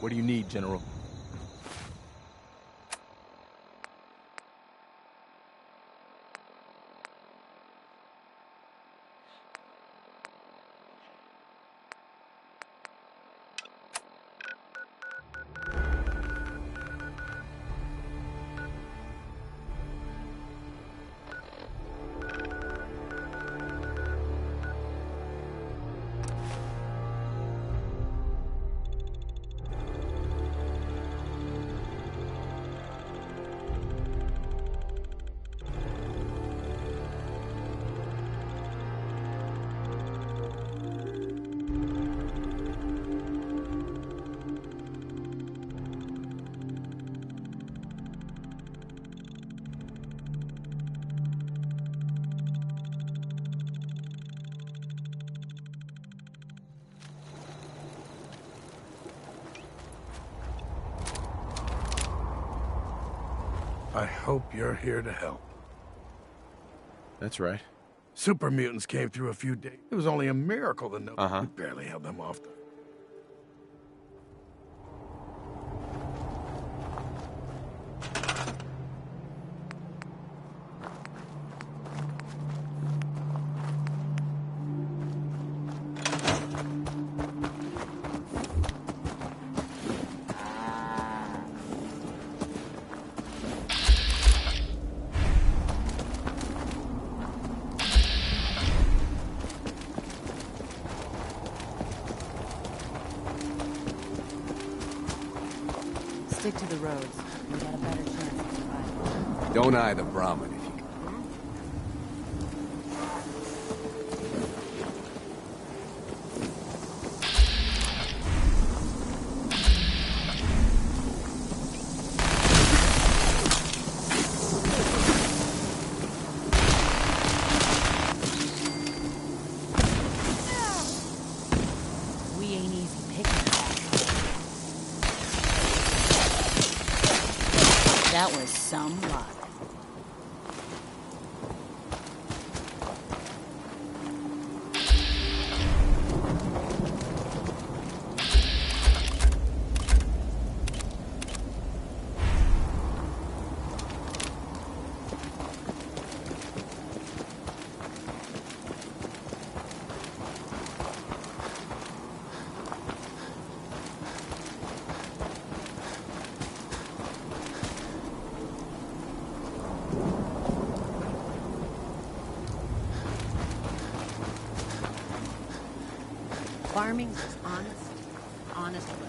What do you need, General? I hope you're here to help. That's right. Super mutants came through a few days. It was only a miracle that we barely held them off. Stick to the roads. We got a better chance of surviving. Don't eye the Brahmin if you can. We ain't easy picking. That was some luck. Farming's just honest with it.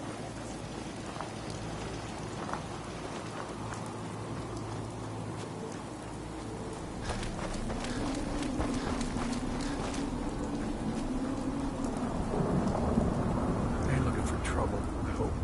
They ain't looking for trouble, I hope.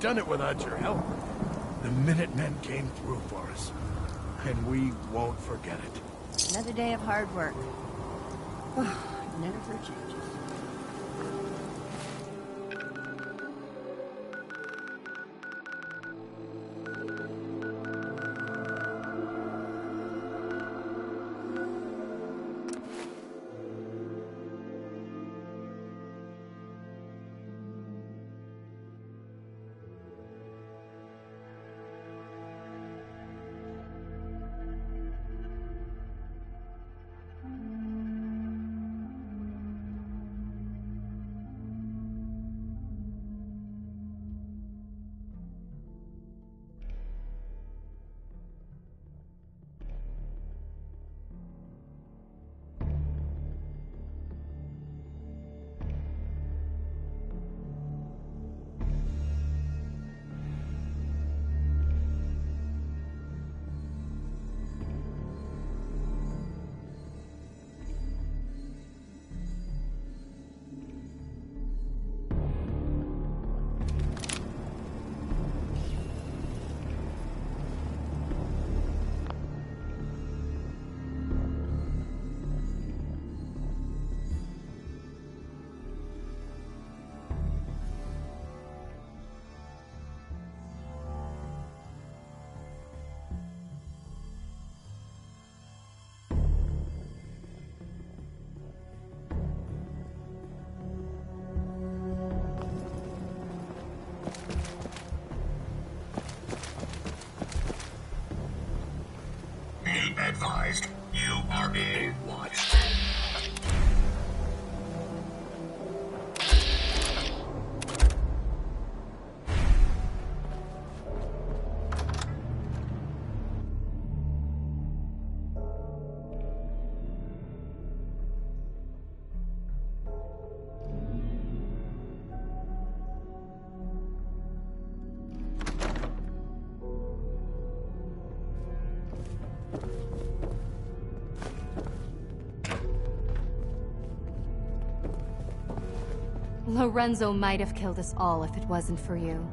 have done it without your help. The Minutemen came through for us, and we won't forget it. Another day of hard work. Never changes. Be advised, you are being watched. Lorenzo might have killed us all if it wasn't for you.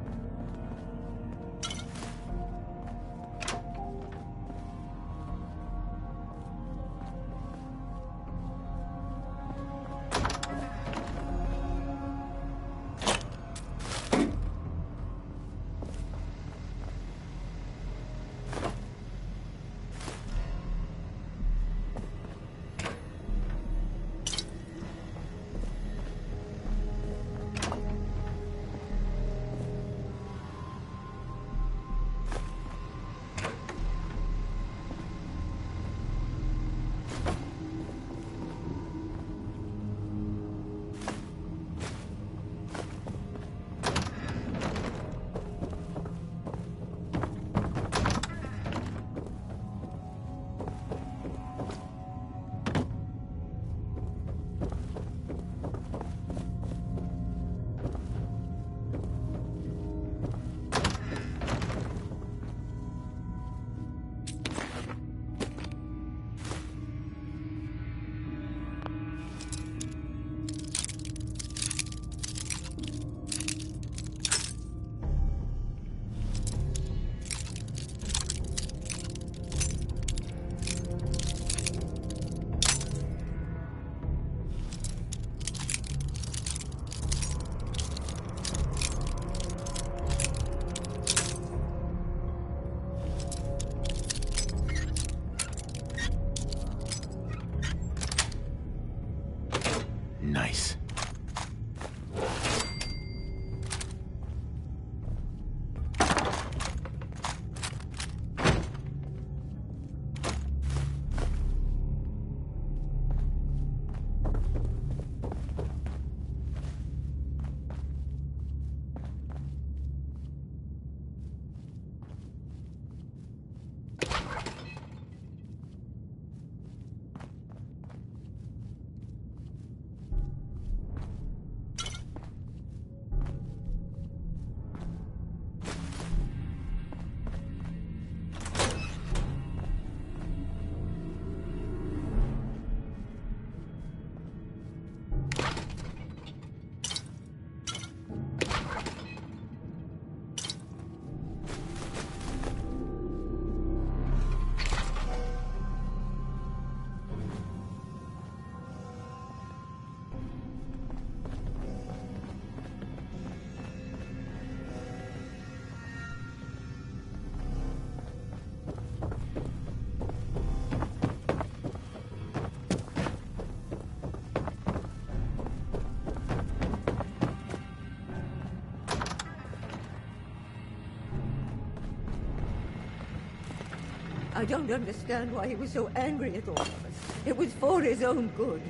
I don't understand why he was so angry at all of us. It was for his own good.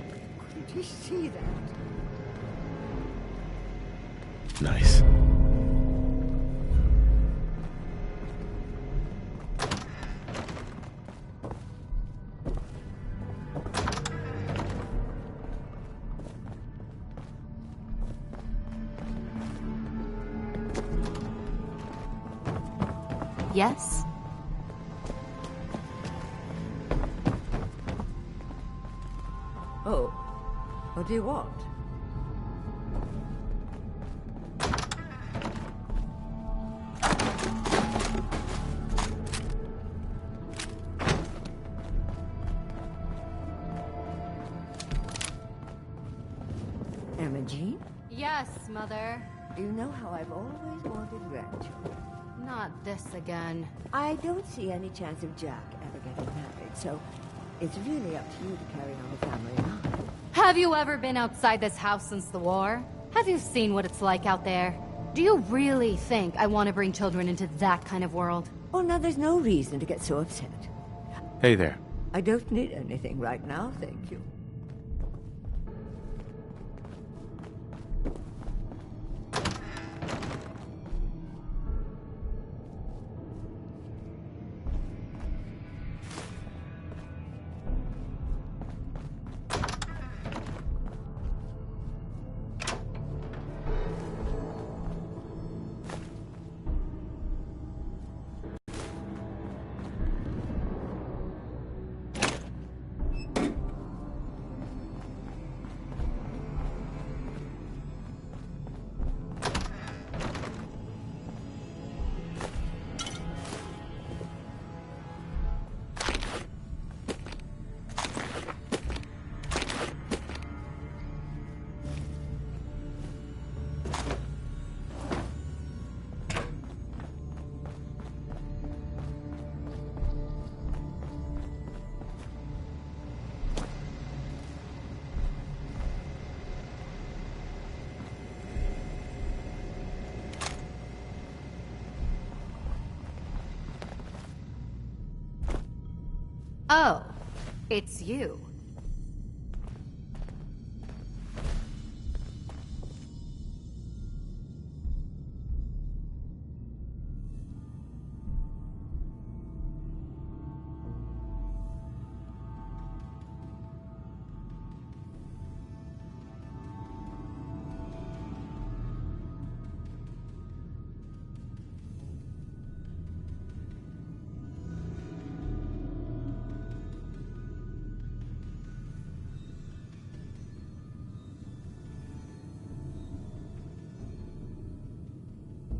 Couldn't you see that? Nice. Yes? Oh, what do you want? Emma Jean? Yes, Mother. You know how I've always wanted grandchildren. Not this again. I don't see any chance of Jack ever getting married, so it's really up to you to carry on the family line. Have you ever been outside this house since the war? Have you seen what it's like out there? Do you really think I want to bring children into that kind of world? Oh, now there's no reason to get so upset. Hey there. I don't need anything right now, thank you. Oh, it's you.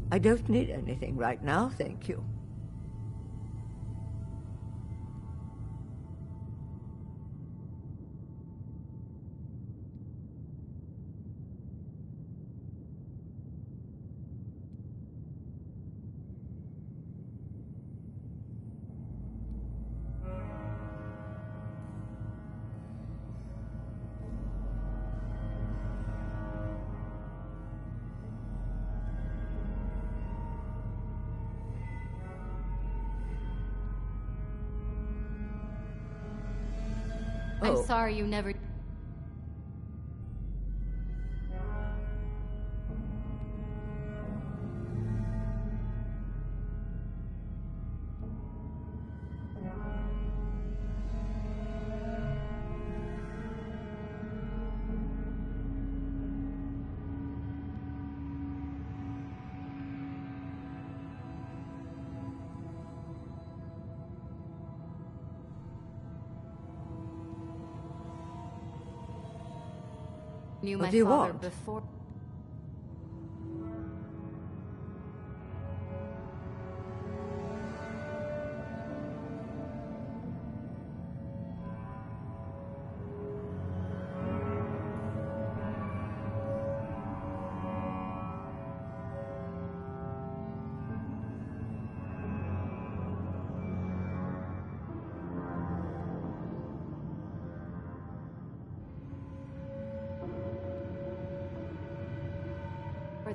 I don't need anything right now, thank you. I'm sorry you never... knew my What do you father want? before.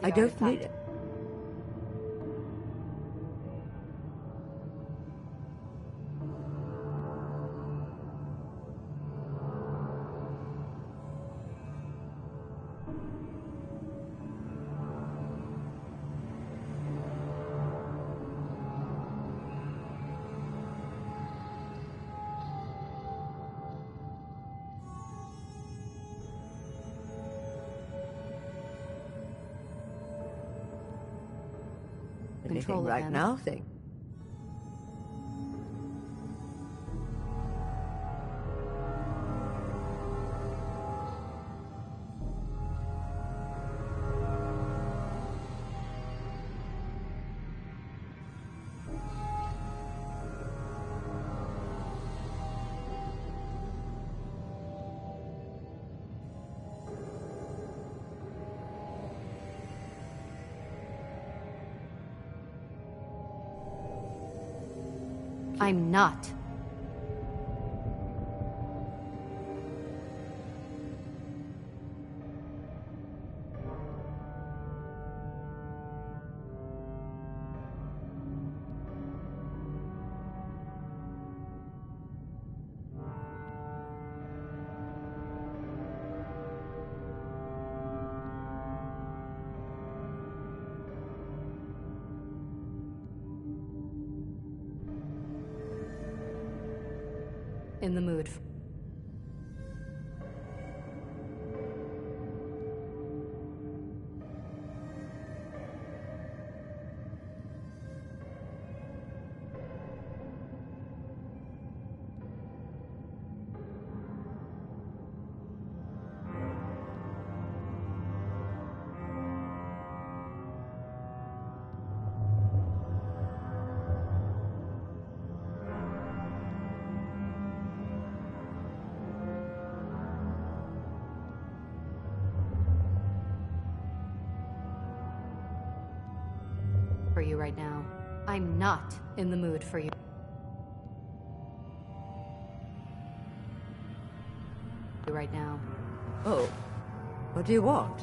I don't need it. control of right him. now, think. I'm not. In the mood. For you right now. I'm not in the mood for you. Right now. Oh, what do you want?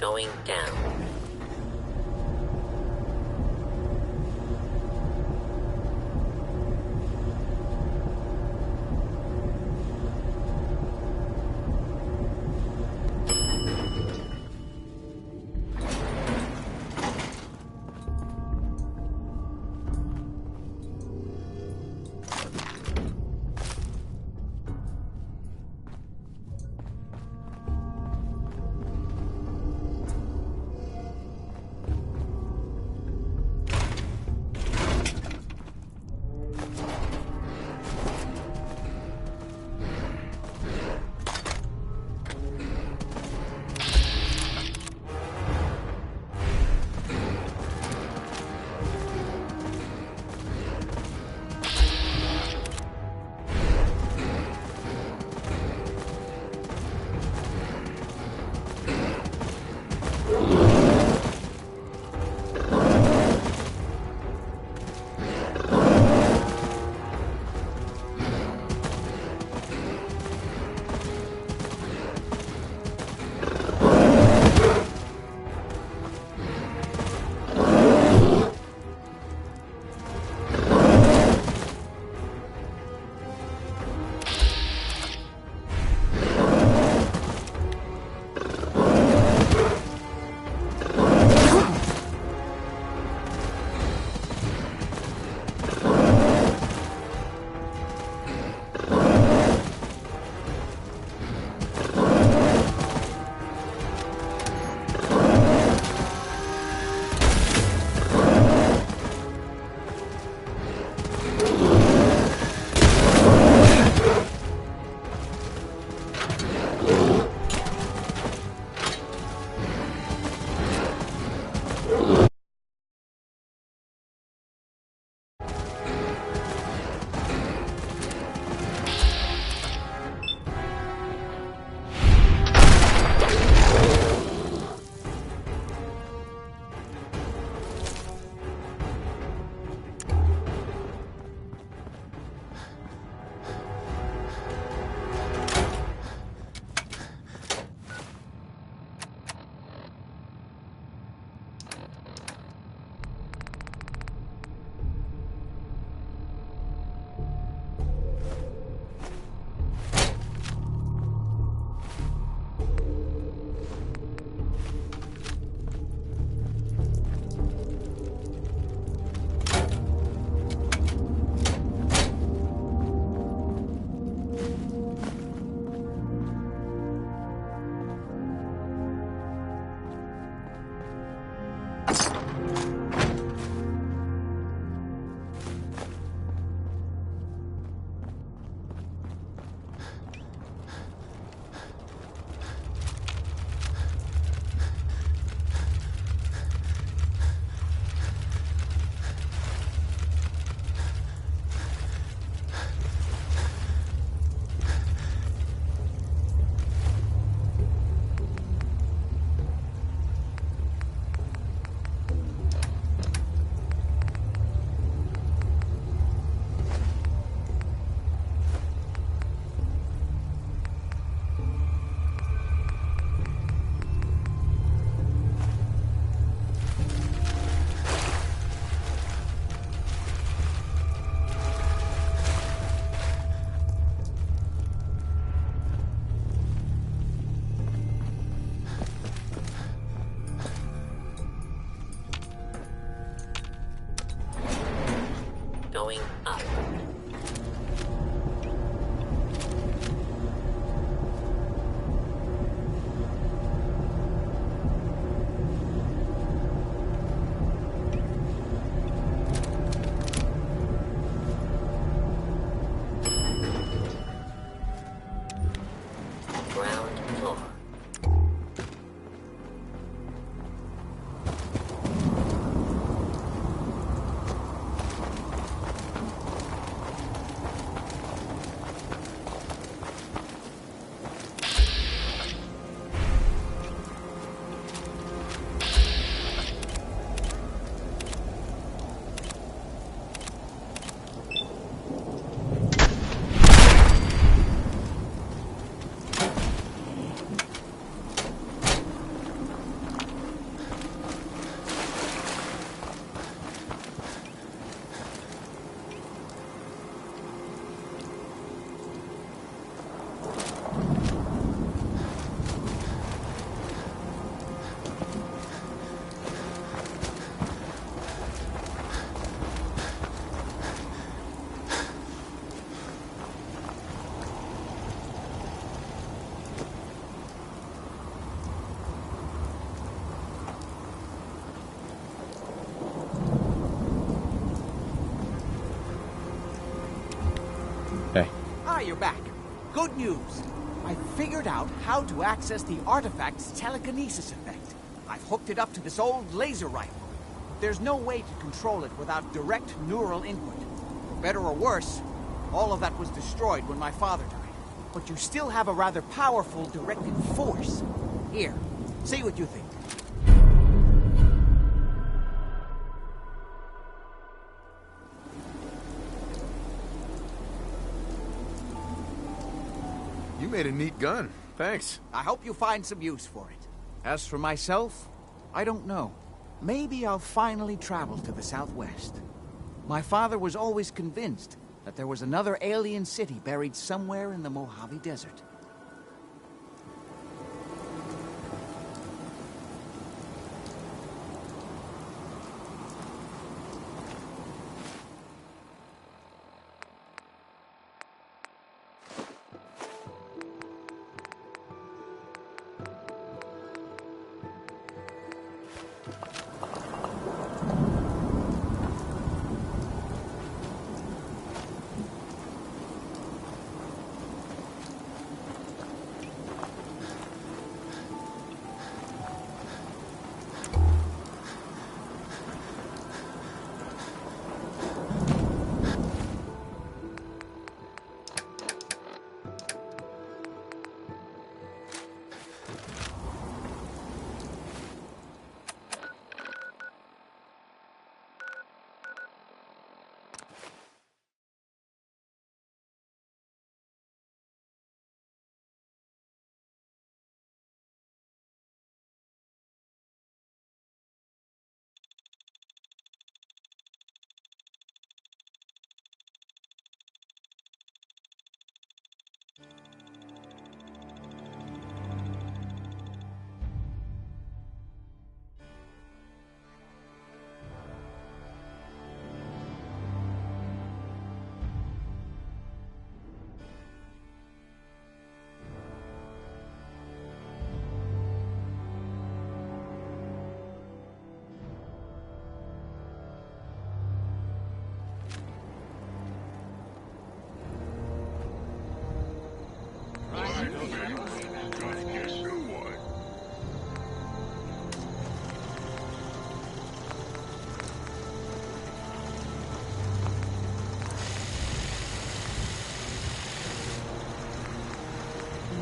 going down. Ah, you're back. Good news. I figured out how to access the artifact's telekinesis effect. I've hooked it up to this old laser rifle. There's no way to control it without direct neural input. For better or worse, all of that was destroyed when my father died. But you still have a rather powerful directed force. Here, see what you think. You made a neat gun. Thanks. I hope you find some use for it. As for myself, I don't know. Maybe I'll finally travel to the southwest. My father was always convinced that there was another alien city buried somewhere in the Mojave Desert.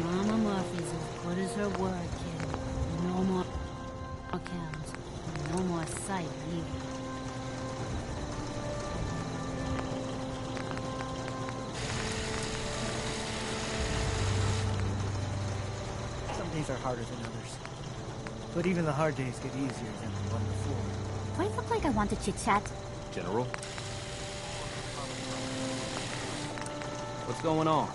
Mama Murphy's as good as her word, kid. No more cams. No more sight either. Some days are harder than others. But even the hard days get easier than the one before. Do I look like I want to chit-chat? General? What's going on?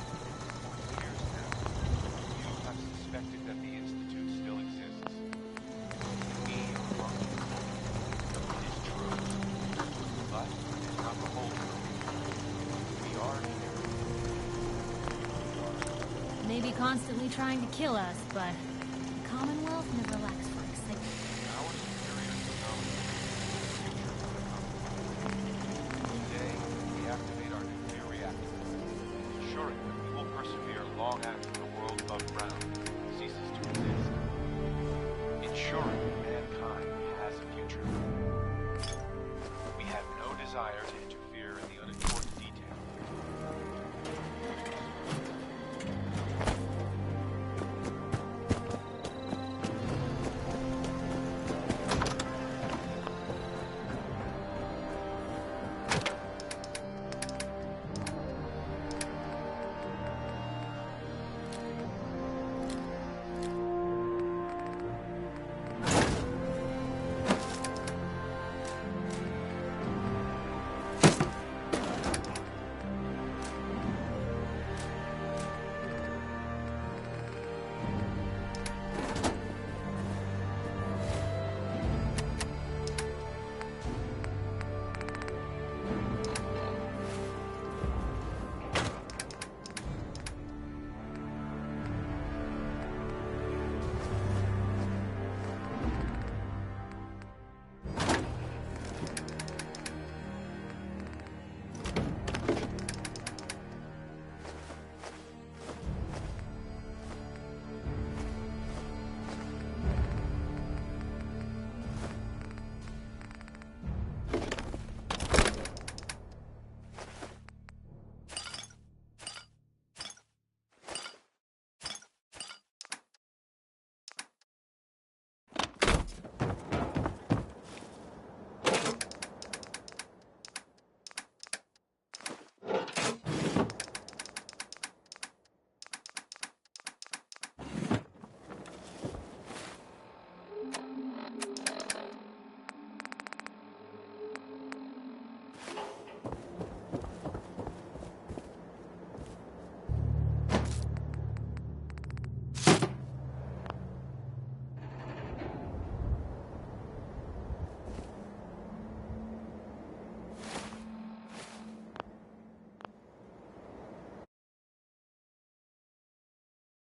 Maybe constantly trying to kill us, but the Commonwealth never lacks for excitement. Today, we activate our nuclear reactors, ensuring that we will persevere long after the world above ground ceases to exist. Ensuring